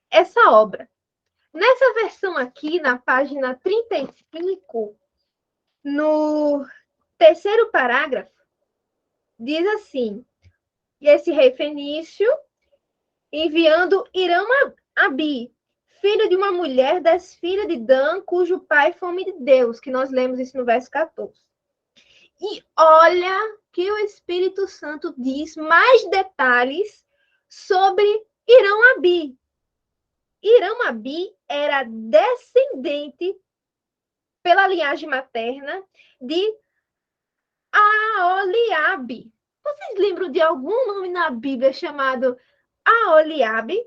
essa obra. Nessa versão aqui, na página 35, no terceiro parágrafo, diz assim: e esse rei fenício, enviando Irão Abi, filho de uma mulher das filhas de Dan, cujo pai foi homem de Deus, que nós lemos isso no verso 14. E olha que o Espírito Santo diz mais detalhes sobre Irão Abi. Irão Abi era descendente, pela linhagem materna, de Aholiabe. Vocês lembram de algum nome na Bíblia chamado Aholiabe?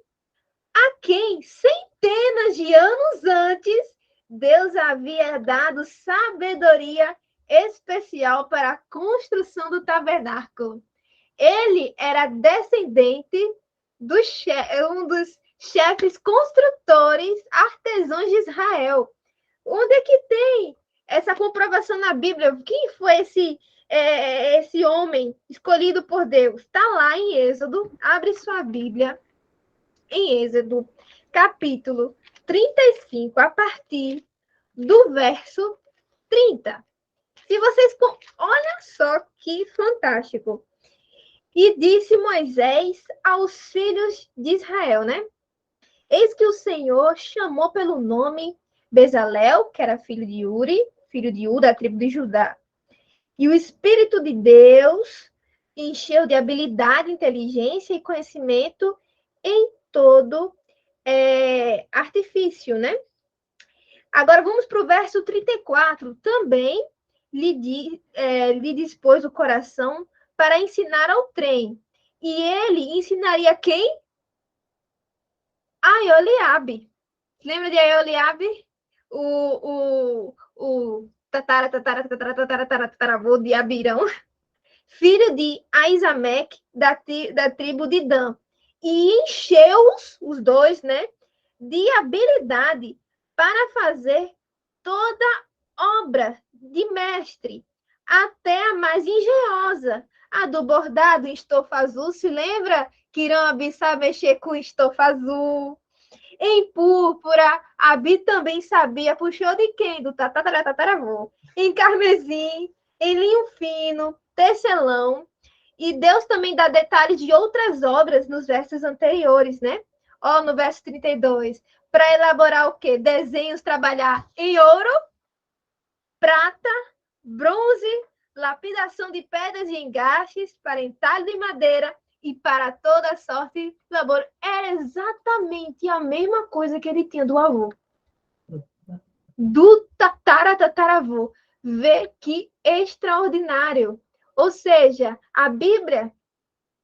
A quem, centenas de anos antes, Deus havia dado sabedoria especial para a construção do tabernáculo. Ele era descendente um dos chefes construtores artesãos de Israel. Onde é que tem essa comprovação na Bíblia? Quem foi esse homem escolhido por Deus? Está lá em Êxodo. Abre sua Bíblia. Em Êxodo, capítulo 35, a partir do verso 30. Se vocês... Olha só que fantástico. E disse Moisés aos filhos de Israel, né? Eis que o Senhor chamou pelo nome Bezalel, que era filho de Uri, filho de U, da tribo de Judá. E o Espírito de Deus encheu de habilidade, inteligência e conhecimento em todo artifício, né? Agora vamos para o verso 34. Também lhe dispôs o coração para ensinar ao trem. E ele ensinaria quem? Aholiabe. Lembra de Aholiabe? O tataravô de Abirão, filho de Aizameque, da tribo de Dan. E encheu-os, os dois, né, de habilidade para fazer toda obra de mestre, até a mais engenhosa, a do bordado em estofa azul. Se lembra que Irão Abi sabe mexer com estofa azul? Em púrpura, Abi também sabia, puxou de quem? Do tataravô. Em carmesim, em linho fino, tecelão. E Deus também dá detalhes de outras obras nos versos anteriores, né? Ó, no verso 32. Para elaborar o quê? Desenhos, trabalhar em ouro, prata, bronze, lapidação de pedras e engastes, para entalhe de madeira e para toda sorte de labor. Era exatamente a mesma coisa que ele tinha do avô. Do tataravô. Vê que extraordinário. Ou seja, a Bíblia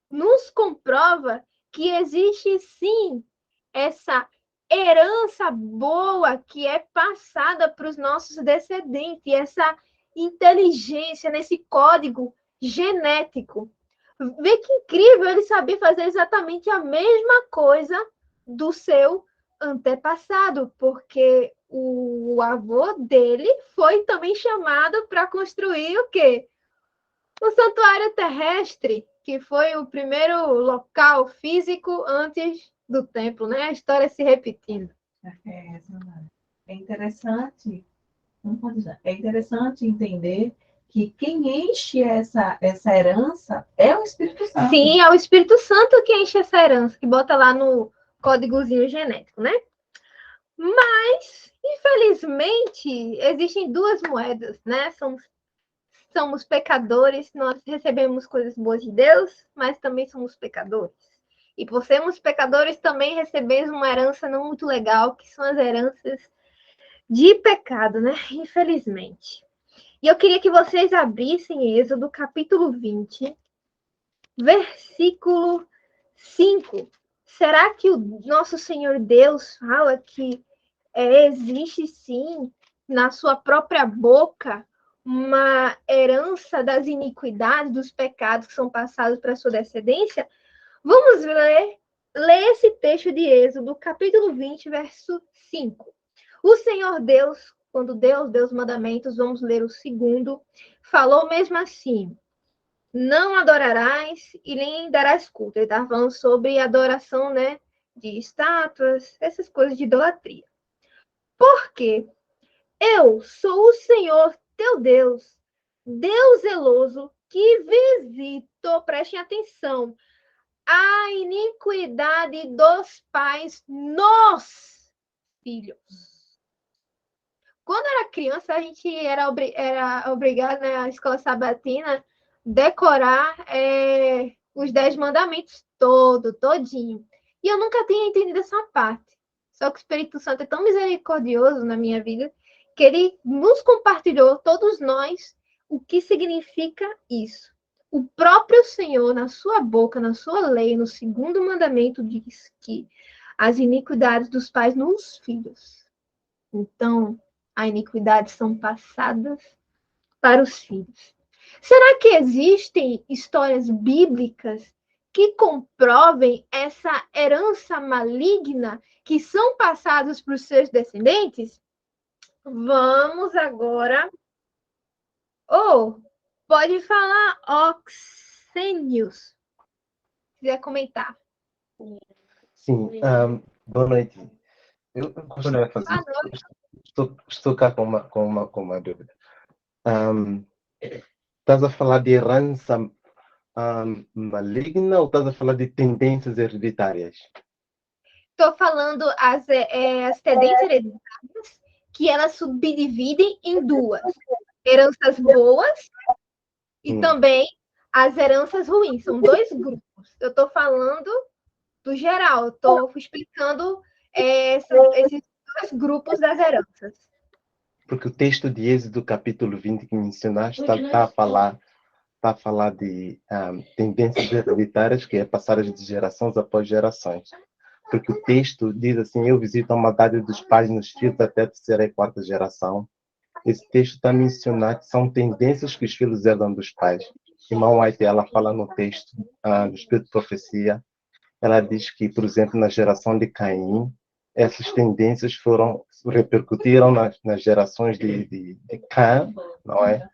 nos comprova que existe sim essa herança boa que é passada para os nossos descendentes, essa inteligência nesse código genético. Vê que incrível ele saber fazer exatamente a mesma coisa do seu antepassado, porque o avô dele foi também chamado para construir o quê? O santuário terrestre, que foi o primeiro local físico antes do templo, né? A história se repetindo. É interessante, não pode dizer, é interessante entender que quem enche essa herança é o Espírito Santo. Sim, é o Espírito Santo que enche essa herança, que bota lá no códigozinho genético, né? Mas, infelizmente, existem duas moedas, né? Somos pecadores, nós recebemos coisas boas de Deus, mas também somos pecadores. E por sermos pecadores, também recebemos uma herança não muito legal, que são as heranças de pecado, né? Infelizmente. E eu queria que vocês abrissem Êxodo, capítulo 20, versículo 5. Será que o nosso Senhor Deus fala que existe sim, na sua própria boca, uma herança das iniquidades, dos pecados que são passados para a sua descendência? Vamos ler esse texto de Êxodo, capítulo 20, verso 5. O Senhor Deus, quando Deus deu os mandamentos, vamos ler o segundo, falou mesmo assim: não adorarás e nem darás culto. Ele estava falando sobre adoração, né, de estátuas, essas coisas de idolatria. Porque eu sou o Senhor teu Deus, Deus zeloso, que visito, prestem atenção, a iniquidade dos pais nos filhos. Quando era criança, a gente era obrigado, né, na escola sabatina, decorar os 10 mandamentos todinho. E eu nunca tinha entendido essa parte. Só que o Espírito Santo é tão misericordioso na minha vida que ele nos compartilhou, todos nós, o que significa isso. O próprio Senhor, na sua boca, na sua lei, no segundo mandamento, diz que as iniquidades dos pais nos filhos. Então, as iniquidades são passadas para os filhos. Será que existem histórias bíblicas que comprovem essa herança maligna que são passados para os seus descendentes? Vamos agora. Pode falar, Oxênios. Se quiser comentar. Sim, boa noite. Eu gostaria de fazer. Estou cá com uma dúvida. Estás a falar de herança maligna ou estás a falar de tendências hereditárias? Estou falando as tendências hereditárias, que elas subdividem em duas: heranças boas e também as heranças ruins. São dois grupos. Eu estou falando do geral, estou explicando esses dois grupos das heranças. Porque o texto de Êxodo, capítulo 20, que mencionaste, está a falar de tendências hereditárias, que é passadas de gerações após gerações. Porque o texto diz assim: eu visito a maldade dos pais nos filhos até a terceira e quarta geração. Esse texto está mencionado que são tendências que os filhos herdam dos pais. Irmão White, ela fala no texto do Espírito de Profecia, ela diz que, por exemplo, na geração de Caim, essas tendências repercutiram nas gerações de Cã, não é?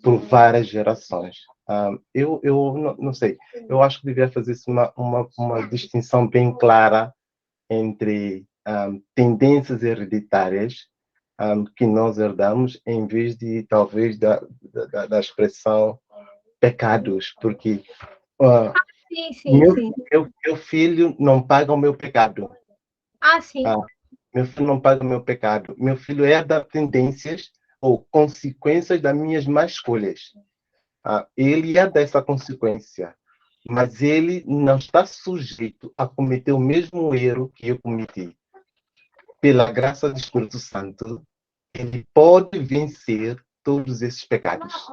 Por várias gerações. Eu não sei, eu acho que devia fazer-se uma distinção bem clara entre tendências hereditárias que nós herdamos, em vez de, talvez, da expressão pecados, porque meu filho não paga o meu pecado. Sim. Meu filho não paga o meu pecado. Meu filho herda tendências ou consequências das minhas más escolhas. Ele herda essa consequência, mas ele não está sujeito a cometer o mesmo erro que eu cometi. Pela graça do Espírito Santo, ele pode vencer todos esses pecados.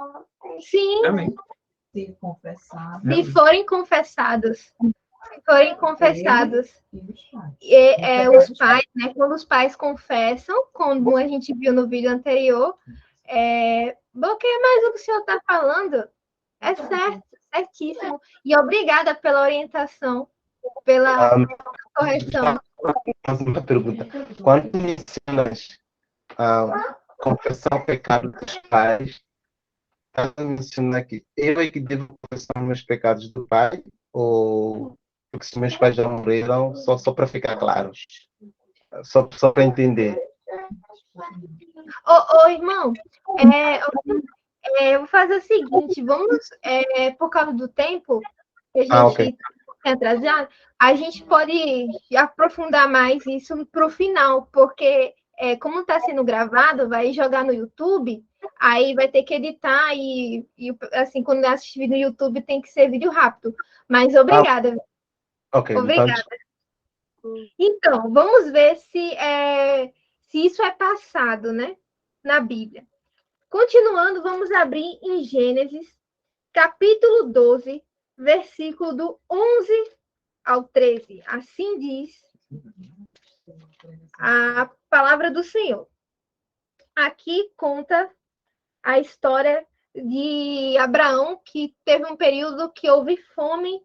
Sim. Amém. Se confessar. Se forem confessados. Os pais, né? Quando os pais confessam, como a gente viu no vídeo anterior, bloqueia mais o que o senhor está falando. É certo, certíssimo. E obrigada pela orientação, pela correção. Mais uma pergunta. Quando mencionas confessar o pecado dos pais, estás a mencionar que eu é que devo confessar meus pecados do pai? Ou porque se meus pais já morreram, só para ficar claro? Só para entender. Ô, irmão, é, eu vou fazer o seguinte, vamos, por causa do tempo, que a Ok. gente tem atrasado, a gente pode aprofundar mais isso para o final, porque como está sendo gravado, vai jogar no YouTube, aí vai ter que editar e assim, quando assistir no YouTube tem que ser vídeo rápido. Mas obrigada. Ok, então, Obrigada. Então, vamos ver se isso é passado, né, na Bíblia. Continuando, vamos abrir em Gênesis, capítulo 12, versículo do 11 ao 13. Assim diz a palavra do Senhor. Aqui conta a história de Abraão, que teve um período que houve fome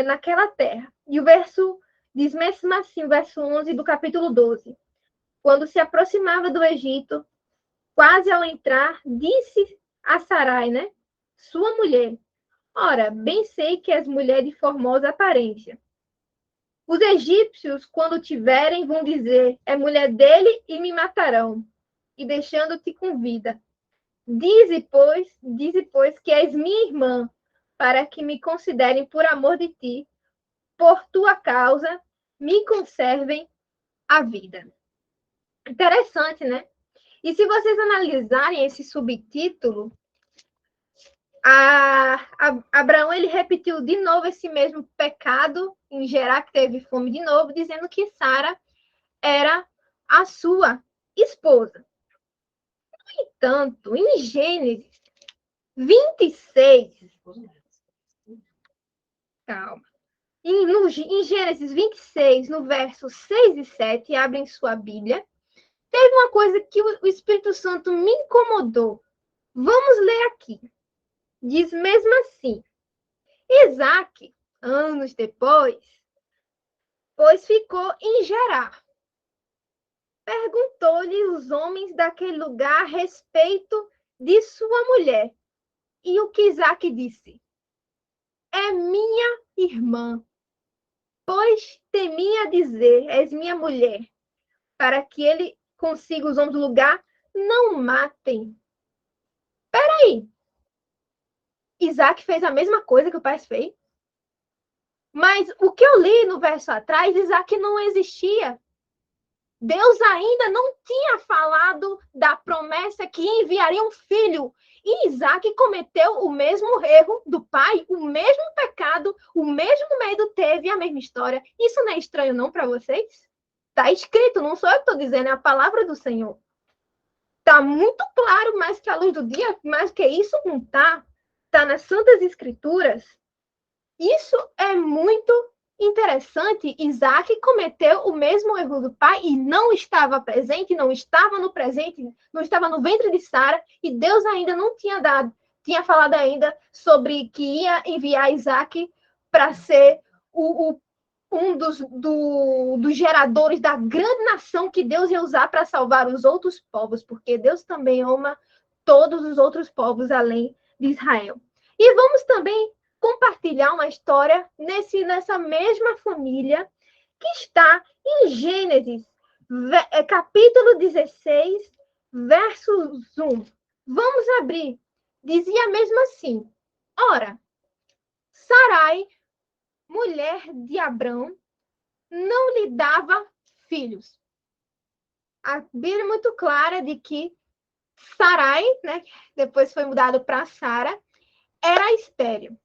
naquela terra. E o verso diz mesmo assim, o verso 11 do capítulo 12. Quando se aproximava do Egito, quase ao entrar, disse a Sarai, né, sua mulher: ora, bem sei que és mulher de formosa aparência. Os egípcios, quando te verem, vão dizer: é mulher dele e me matarão, e deixando-te com vida. Dize, pois, que és minha irmã, para que me considerem por amor de ti, por tua causa, me conservem a vida. Interessante, né? E se vocês analisarem esse subtítulo, Abraão ele repetiu de novo esse mesmo pecado em Gerar, que teve fome de novo, dizendo que Sara era a sua esposa. No entanto, em Gênesis 26, calma. Em Gênesis 26, no verso 6 e 7, abrem sua Bíblia, teve uma coisa que o Espírito Santo me incomodou. Vamos ler aqui. Diz mesmo assim: Isaac, anos depois, pois ficou em Gerar, perguntou-lhe os homens daquele lugar a respeito de sua mulher. E o que Isaac disse? É minha irmã, pois temia dizer, és minha mulher, para que ele consiga os homens do lugar não matem. Peraí, Isaac fez a mesma coisa que o pai fez? Mas o que eu li no verso atrás, Isaac não existia. Deus ainda não tinha falado da promessa que enviaria um filho. E Isaac cometeu o mesmo erro do pai, o mesmo pecado, o mesmo medo teve, a mesma história. Isso não é estranho não para vocês? Está escrito, não sou eu que estou dizendo, é a palavra do Senhor. Está muito claro, mais que a luz do dia, mais que isso não está. Está nas Santas Escrituras. Isso é muito interessante. Isaac cometeu o mesmo erro do pai e não estava presente, não estava no presente, não estava no ventre de Sara, e Deus ainda não tinha falado ainda sobre que ia enviar Isaac para ser um dos geradores da grande nação que Deus ia usar para salvar os outros povos, porque Deus também ama todos os outros povos além de Israel. E vamos também compartilhar uma história nessa mesma família que está em Gênesis, capítulo 16, verso 1. Vamos abrir. Dizia mesmo assim: ora, Sarai, mulher de Abrão, não lhe dava filhos. A Bíblia é muito clara de que Sarai, né, depois foi mudado para Sara, era estéril.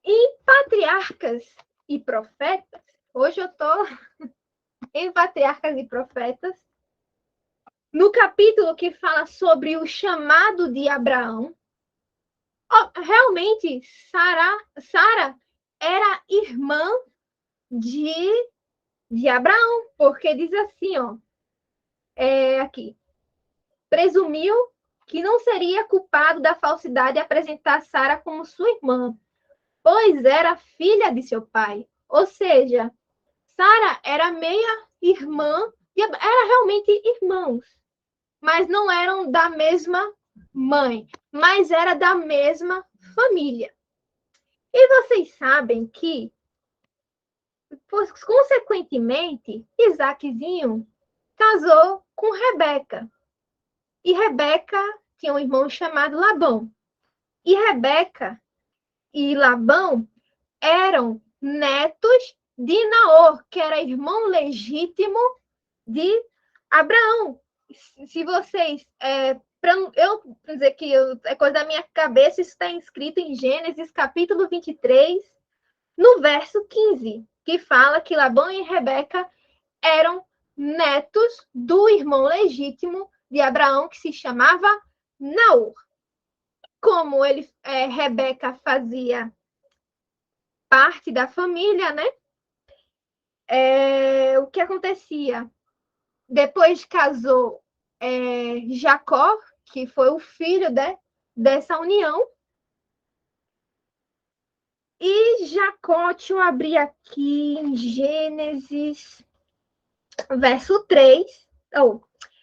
Em Patriarcas e Profetas, hoje eu estou em Patriarcas e Profetas, no capítulo que fala sobre o chamado de Abraão, realmente Sara era irmã de Abraão, porque diz assim, aqui, presumiu que não seria culpado da falsidade apresentar Sara como sua irmã, pois era filha de seu pai. Ou seja, Sara era meia irmã, era realmente irmãos, mas não eram da mesma mãe, mas era da mesma família. E vocês sabem que, consequentemente, Isaaczinho casou com Rebeca. E Rebeca tinha um irmão chamado Labão. E Rebeca e Labão eram netos de Naor, que era irmão legítimo de Abraão. Se vocês... para eu dizer que é coisa da minha cabeça, isso está escrito em Gênesis, capítulo 23, no verso 15, que fala que Labão e Rebeca eram netos do irmão legítimo de Abraão, que se chamava Naor. Como Rebeca fazia parte da família, né? O que acontecia? Depois casou Jacó, que foi o filho dessa união. E Jacó, deixa eu abrir aqui em Gênesis, verso 3.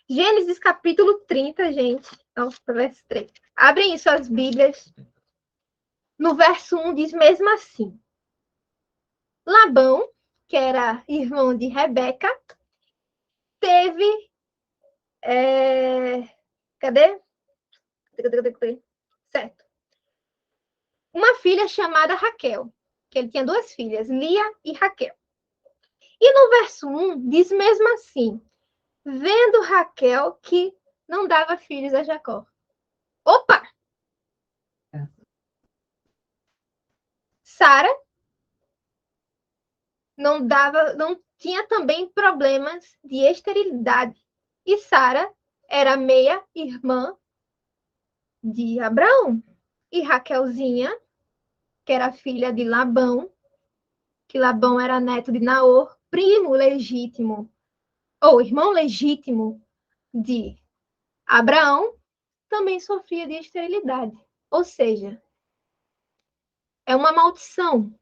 Gênesis capítulo 30, gente. Verso 3. Abrem suas Bíblias. No verso 1 diz mesmo assim: Labão, que era irmão de Rebeca, teve... Cadê? Certo. Uma filha chamada Raquel, que ele tinha duas filhas, Lia e Raquel. E no verso 1 diz mesmo assim: vendo Raquel que não dava filhos a Jacó. Opa! Sara não tinha também problemas de esterilidade. E Sara era meia irmã de Abraão. E Raquelzinha, que era filha de Labão, que Labão era neto de Naor, primo legítimo, ou irmão legítimo de Abraão, também sofria de esterilidade. Ou seja, é uma maldição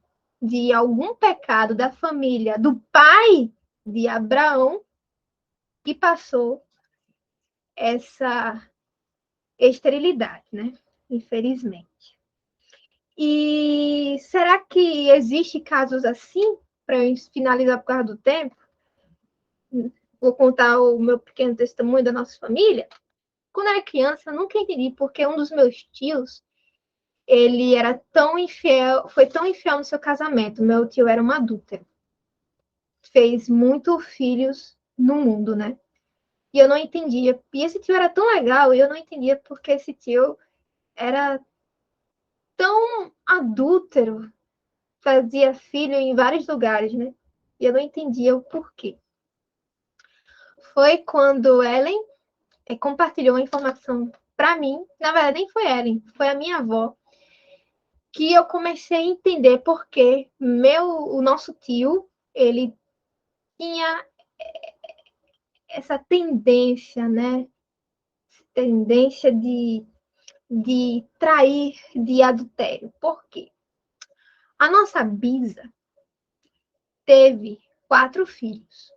de algum pecado da família do pai de Abraão que passou essa esterilidade, né? Infelizmente. E será que existe casos assim? Para eu finalizar por causa do tempo, vou contar o meu pequeno testemunho da nossa família. Quando eu era criança, eu nunca entendi porque um dos meus tios, ele era tão infiel, foi tão infiel no seu casamento. Meu tio era um adúltero. Fez muitos filhos no mundo, né? E eu não entendia. E esse tio era tão legal, e eu não entendia porque esse tio era tão adúltero, fazia filho em vários lugares, né? E eu não entendia o porquê. Foi quando Ellen compartilhou uma informação para mim. Na verdade, nem foi Ellen, foi a minha avó, que eu comecei a entender porque o nosso tio, ele tinha essa tendência, né? Tendência de trair, de adultério. Por quê? A nossa bisa teve 4 filhos.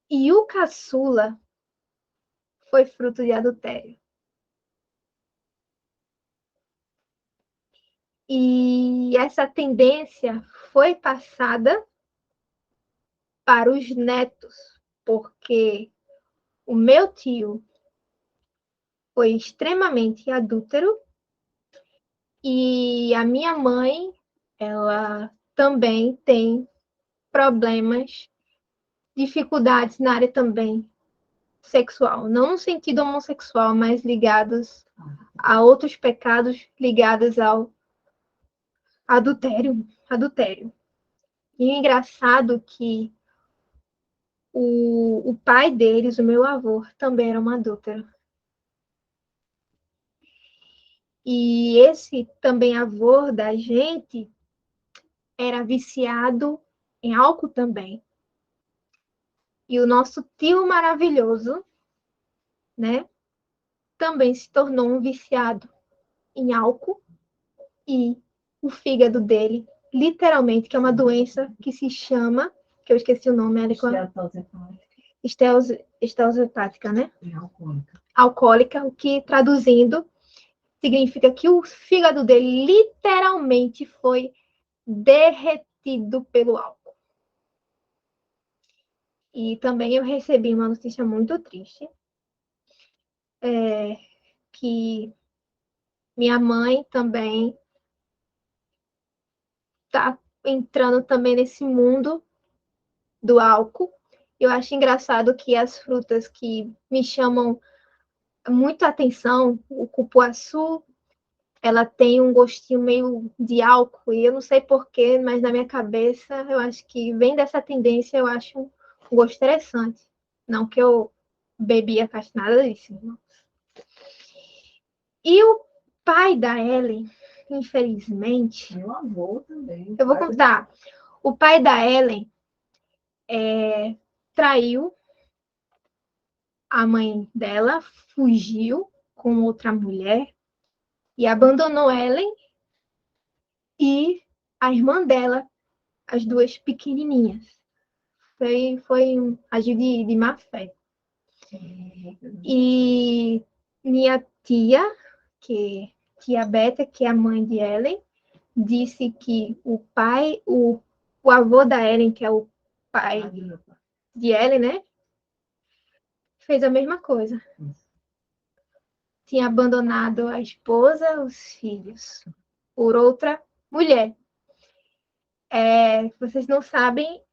E o caçula foi fruto de adultério. E essa tendência foi passada para os netos, porque o meu tio foi extremamente adúltero e a minha mãe, ela também tem problemas, dificuldades na área também sexual, não no sentido homossexual, mas ligados a outros pecados ligados ao adultério. E o engraçado que o pai deles, o meu avô, também era um adúltero. E esse também avô da gente era viciado em álcool também. E o nosso tio maravilhoso, né, também se tornou um viciado em álcool e o fígado dele literalmente, que é uma doença que se chama, que eu esqueci o nome, esteatose hepática, né? Alcoólica, o que traduzindo significa que o fígado dele literalmente foi derretido pelo álcool. E também eu recebi uma notícia muito triste, que minha mãe também está entrando também nesse mundo do álcool. Eu acho engraçado que as frutas que me chamam muito a atenção, o cupuaçu, ela tem um gostinho meio de álcool, e eu não sei porquê, mas na minha cabeça eu acho que vem dessa tendência, eu acho um gosto interessante. Não que eu bebia, faz nada disso. Não. E o pai da Ellen, infelizmente... Meu avô também. Eu vou contar. O pai da Ellen traiu a mãe dela, fugiu com outra mulher e abandonou Ellen e a irmã dela, as duas pequenininhas. Foi um agir de má fé. E minha tia, tia Beta, que é a mãe de Ellen, disse que o avô da Ellen, que é o pai de Ellen, né? Fez a mesma coisa. Tinha abandonado a esposa, os filhos, por outra mulher. Vocês não sabem,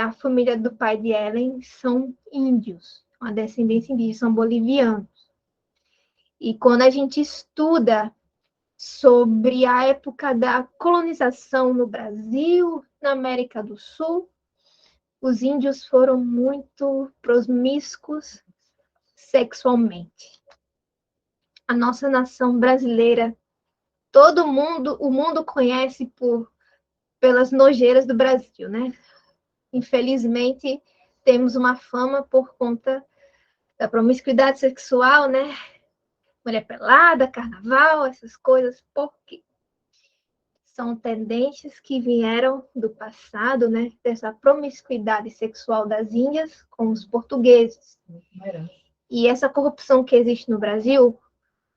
a família do pai de Ellen são índios, uma descendência indígena, são bolivianos. E quando a gente estuda sobre a época da colonização no Brasil, na América do Sul, os índios foram muito promíscuos sexualmente. A nossa nação brasileira, o mundo conhece pelas nojeiras do Brasil, né? Infelizmente, temos uma fama por conta da promiscuidade sexual, né? Mulher pelada, carnaval, essas coisas, porque são tendências que vieram do passado, né? Dessa promiscuidade sexual das Índias com os portugueses. E essa corrupção que existe no Brasil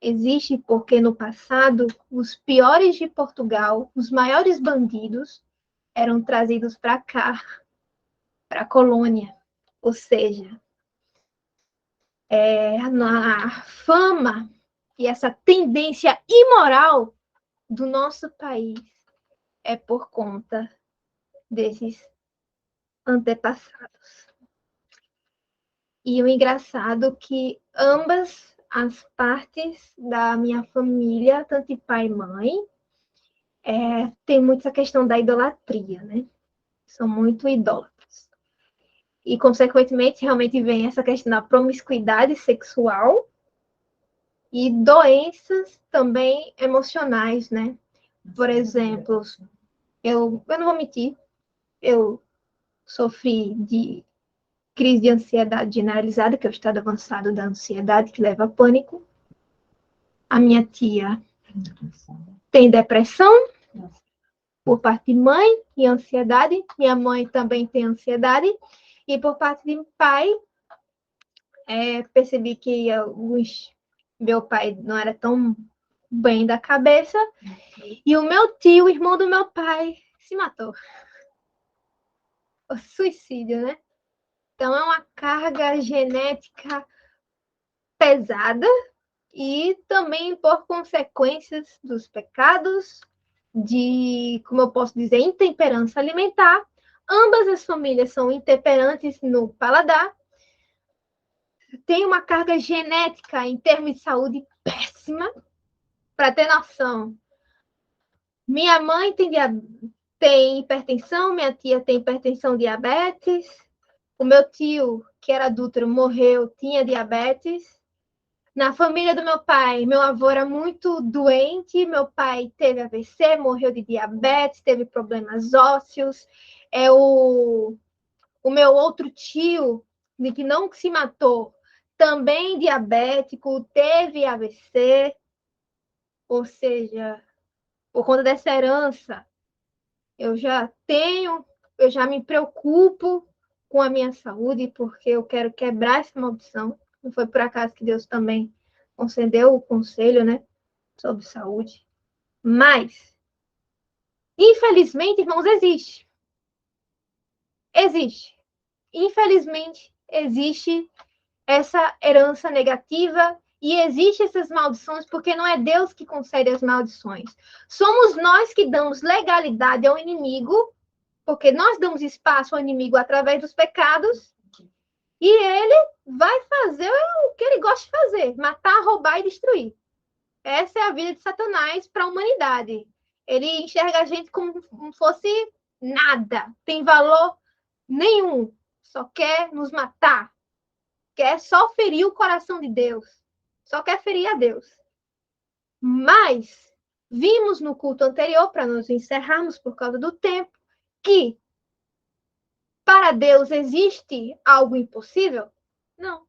existe porque no passado os piores de Portugal, os maiores bandidos, eram trazidos para cá, para a colônia. Ou seja, a fama e essa tendência imoral do nosso país é por conta desses antepassados. E o engraçado é que ambas as partes da minha família, tanto pai e mãe, tem muito essa questão da idolatria, né? São muito idólatras. E, consequentemente, realmente vem essa questão da promiscuidade sexual e doenças também emocionais, né? Por exemplo, eu não vou mentir, eu sofri de crise de ansiedade generalizada, que é o estado avançado da ansiedade que leva a pânico. A minha tia tem depressão por parte de mãe e ansiedade. Minha mãe também tem ansiedade. E por parte de pai, percebi que meu pai não era tão bem da cabeça. E o meu tio, o irmão do meu pai, se matou. O suicídio, né? Então, é uma carga genética pesada e também por consequências dos pecados, como eu posso dizer, intemperança alimentar. Ambas as famílias são intemperantes no paladar. Tem uma carga genética em termos de saúde péssima. Para ter noção, minha mãe tem hipertensão, minha tia tem hipertensão, diabetes. O meu tio, que era adúltero, morreu, tinha diabetes. Na família do meu pai, meu avô era muito doente, meu pai teve AVC, morreu de diabetes, teve problemas ósseos. O meu outro tio, que não se matou, também diabético, teve AVC. Ou seja, por conta dessa herança eu já me preocupo com a minha saúde, porque eu quero quebrar essa maldição. Não foi por acaso que Deus também concedeu o conselho, né, sobre saúde. Mas, infelizmente, irmãos, existe. Existe. Infelizmente, existe essa herança negativa e existe essas maldições, porque não é Deus que concede as maldições. Somos nós que damos legalidade ao inimigo, porque nós damos espaço ao inimigo através dos pecados, e ele vai fazer o que ele gosta de fazer: matar, roubar e destruir. Essa é a vida de Satanás para a humanidade. Ele enxerga a gente como fosse nada, tem valor nenhum, só quer nos matar, quer só ferir o coração de Deus, só quer ferir a Deus. Mas vimos no culto anterior, para nos encerrarmos por causa do tempo, que para Deus existe algo impossível? Não.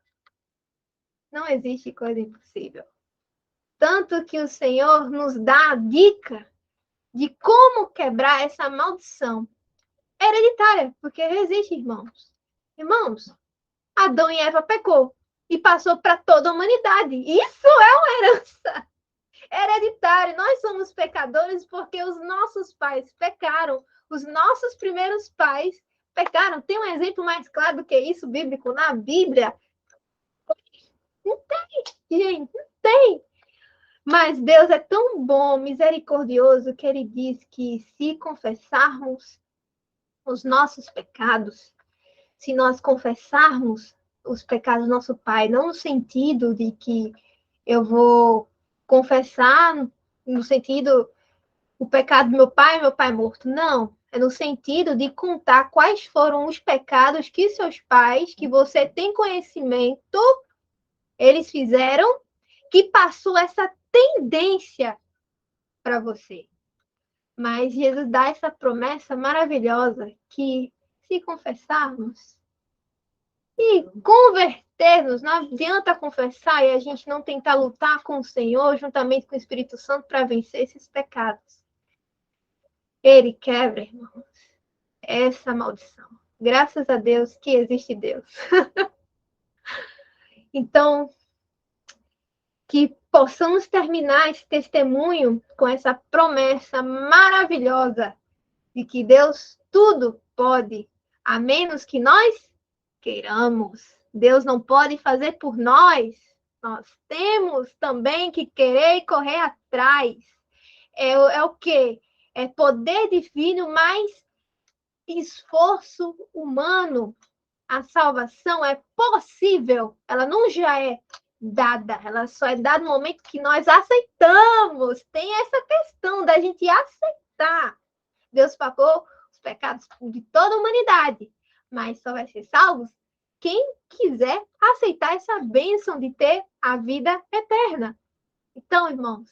Não existe coisa impossível. Tanto que o Senhor nos dá a dica de como quebrar essa maldição hereditária, porque existe, irmãos. Irmãos, Adão e Eva pecou e passou para toda a humanidade. Isso é uma herança hereditária. Nós somos pecadores porque os nossos pais pecaram. Os nossos primeiros pais pecaram. Tem um exemplo mais claro do que isso, bíblico, na Bíblia? Não tem, gente, não tem. Mas Deus é tão bom, misericordioso, que Ele diz que se confessarmos os nossos pecados, se nós confessarmos os pecados do nosso Pai, não no sentido de que eu vou confessar no sentido o pecado do meu pai morto, não. É no sentido de contar quais foram os pecados que seus pais, que você tem conhecimento, eles fizeram, que passou essa tendência para você. Mas Jesus dá essa promessa maravilhosa que, se confessarmos e convertermos, não adianta confessar e a gente não tentar lutar com o Senhor, juntamente com o Espírito Santo, para vencer esses pecados. Ele quebra, irmãos, essa maldição. Graças a Deus que existe Deus. Então, que possamos terminar esse testemunho com essa promessa maravilhosa de que Deus tudo pode, a menos que nós queiramos. Deus não pode fazer por nós. Nós temos também que querer e correr atrás. É o quê? É poder divino mais esforço humano. A salvação é possível. Ela não já é dada, ela só é dada no momento que nós aceitamos. Tem essa questão da gente aceitar. Deus pagou os pecados de toda a humanidade, mas só vai ser salvos quem quiser aceitar essa bênção de ter a vida eterna. Então, irmãos,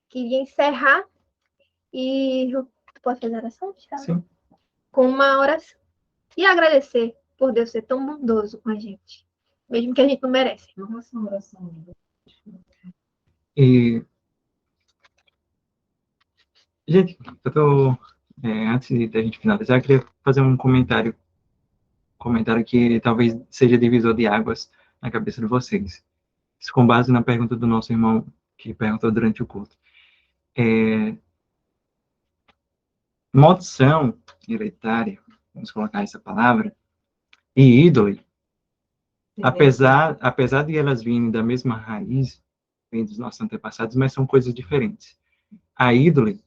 queria encerrar e posso fazer oração? Sim. Com uma oração. E agradecer por Deus ser tão bondoso com a gente, mesmo que a gente não merece. E, gente, eu tô, antes de a gente finalizar, eu queria fazer um comentário que talvez seja divisor de águas na cabeça de vocês. Isso com base na pergunta do nosso irmão, que perguntou durante o culto. Maldição hereditária, vamos colocar essa palavra, e ídolo, apesar de elas virem da mesma raiz, vem dos nossos antepassados, mas são coisas diferentes. A ídole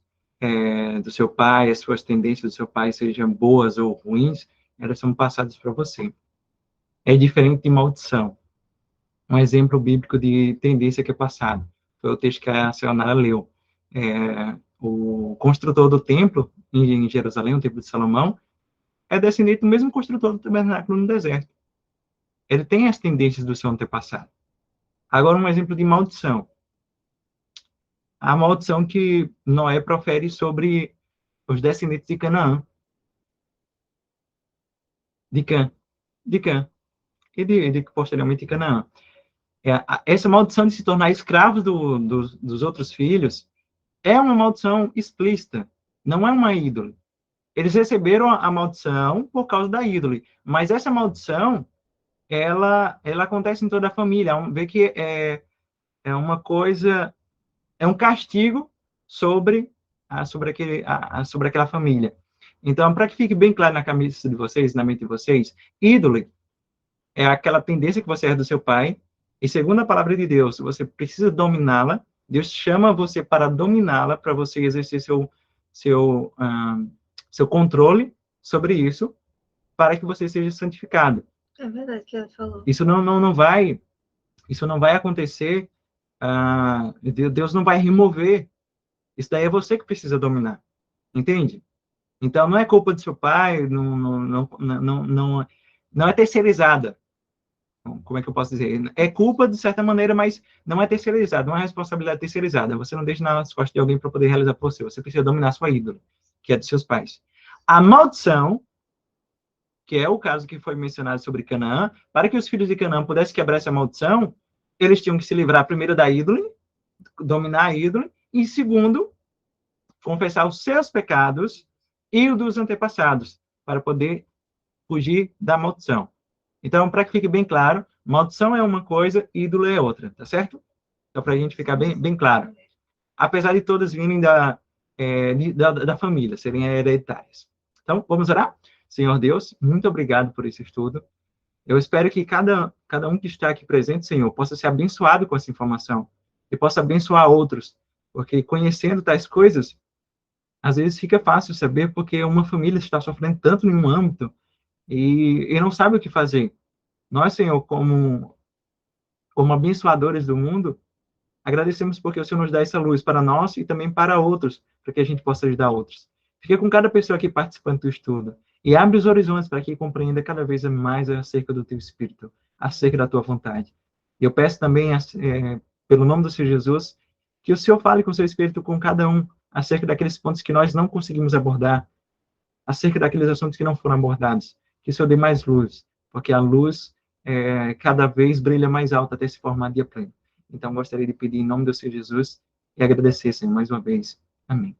do seu pai, as suas tendências do seu pai, sejam boas ou ruins, elas são passadas para você. É diferente de maldição. Um exemplo bíblico de tendência que é passado. Foi o texto que a Sayonara leu. O construtor do templo em Jerusalém, o templo de Salomão, é descendente do mesmo construtor do tabernáculo no deserto. Ele tem as tendências do seu antepassado. Agora, um exemplo de maldição. A maldição que Noé profere sobre os descendentes de Canaã. De Cã. E posteriormente de Canaã. Essa maldição de se tornar escravos dos outros filhos é uma maldição explícita. Não é uma ídolo. Eles receberam a maldição por causa da ídole, mas essa maldição, ela acontece em toda a família. Vê que é uma coisa, é um castigo sobre aquela família. Então, para que fique bem claro na cabeça de vocês, na mente de vocês, ídole é aquela tendência que você herda do seu pai, e segundo a palavra de Deus, você precisa dominá-la. Deus chama você para dominá-la, para você exercer seu controle sobre isso, para que você seja santificado. É verdade que ela falou. Isso não vai acontecer. Deus não vai remover. Isso daí é você que precisa dominar. Entende? Então, não é culpa do seu pai, não é terceirizada. Como é que eu posso dizer? É culpa, de certa maneira, mas não é terceirizada, não é responsabilidade terceirizada. Você não deixa nas costas de alguém para poder realizar por você. Você precisa dominar a sua ídola, que é dos seus pais. A maldição, que é o caso que foi mencionado sobre Canaã, para que os filhos de Canaã pudessem quebrar essa maldição, eles tinham que se livrar primeiro da ídola, dominar a ídola, e segundo, confessar os seus pecados e o dos antepassados, para poder fugir da maldição. Então, para que fique bem claro, maldição é uma coisa, ídolo é outra, tá certo? Então, para a gente ficar bem claro. Apesar de todas virem da família, serem hereditárias. Então, vamos orar? Senhor Deus, muito obrigado por esse estudo. Eu espero que cada um que está aqui presente, Senhor, possa ser abençoado com essa informação e possa abençoar outros, porque conhecendo tais coisas, às vezes fica fácil saber porque uma família está sofrendo tanto em um âmbito e não sabe o que fazer. Nós, Senhor, como abençoadores do mundo, agradecemos porque o Senhor nos dá essa luz para nós e também para outros, para que a gente possa ajudar outros. Fica com cada pessoa aqui participando do estudo e abre os horizontes para que compreenda cada vez mais acerca do Teu Espírito, acerca da Tua vontade. E eu peço também, pelo nome do Senhor Jesus, que o Senhor fale com o Seu Espírito com cada um acerca daqueles pontos que nós não conseguimos abordar, acerca daqueles assuntos que não foram abordados. Que o Senhor dê mais luz, porque a luz cada vez brilha mais alta até se formar dia pleno. Então, gostaria de pedir em nome do Senhor Jesus e agradecer, Senhor, mais uma vez. Amém.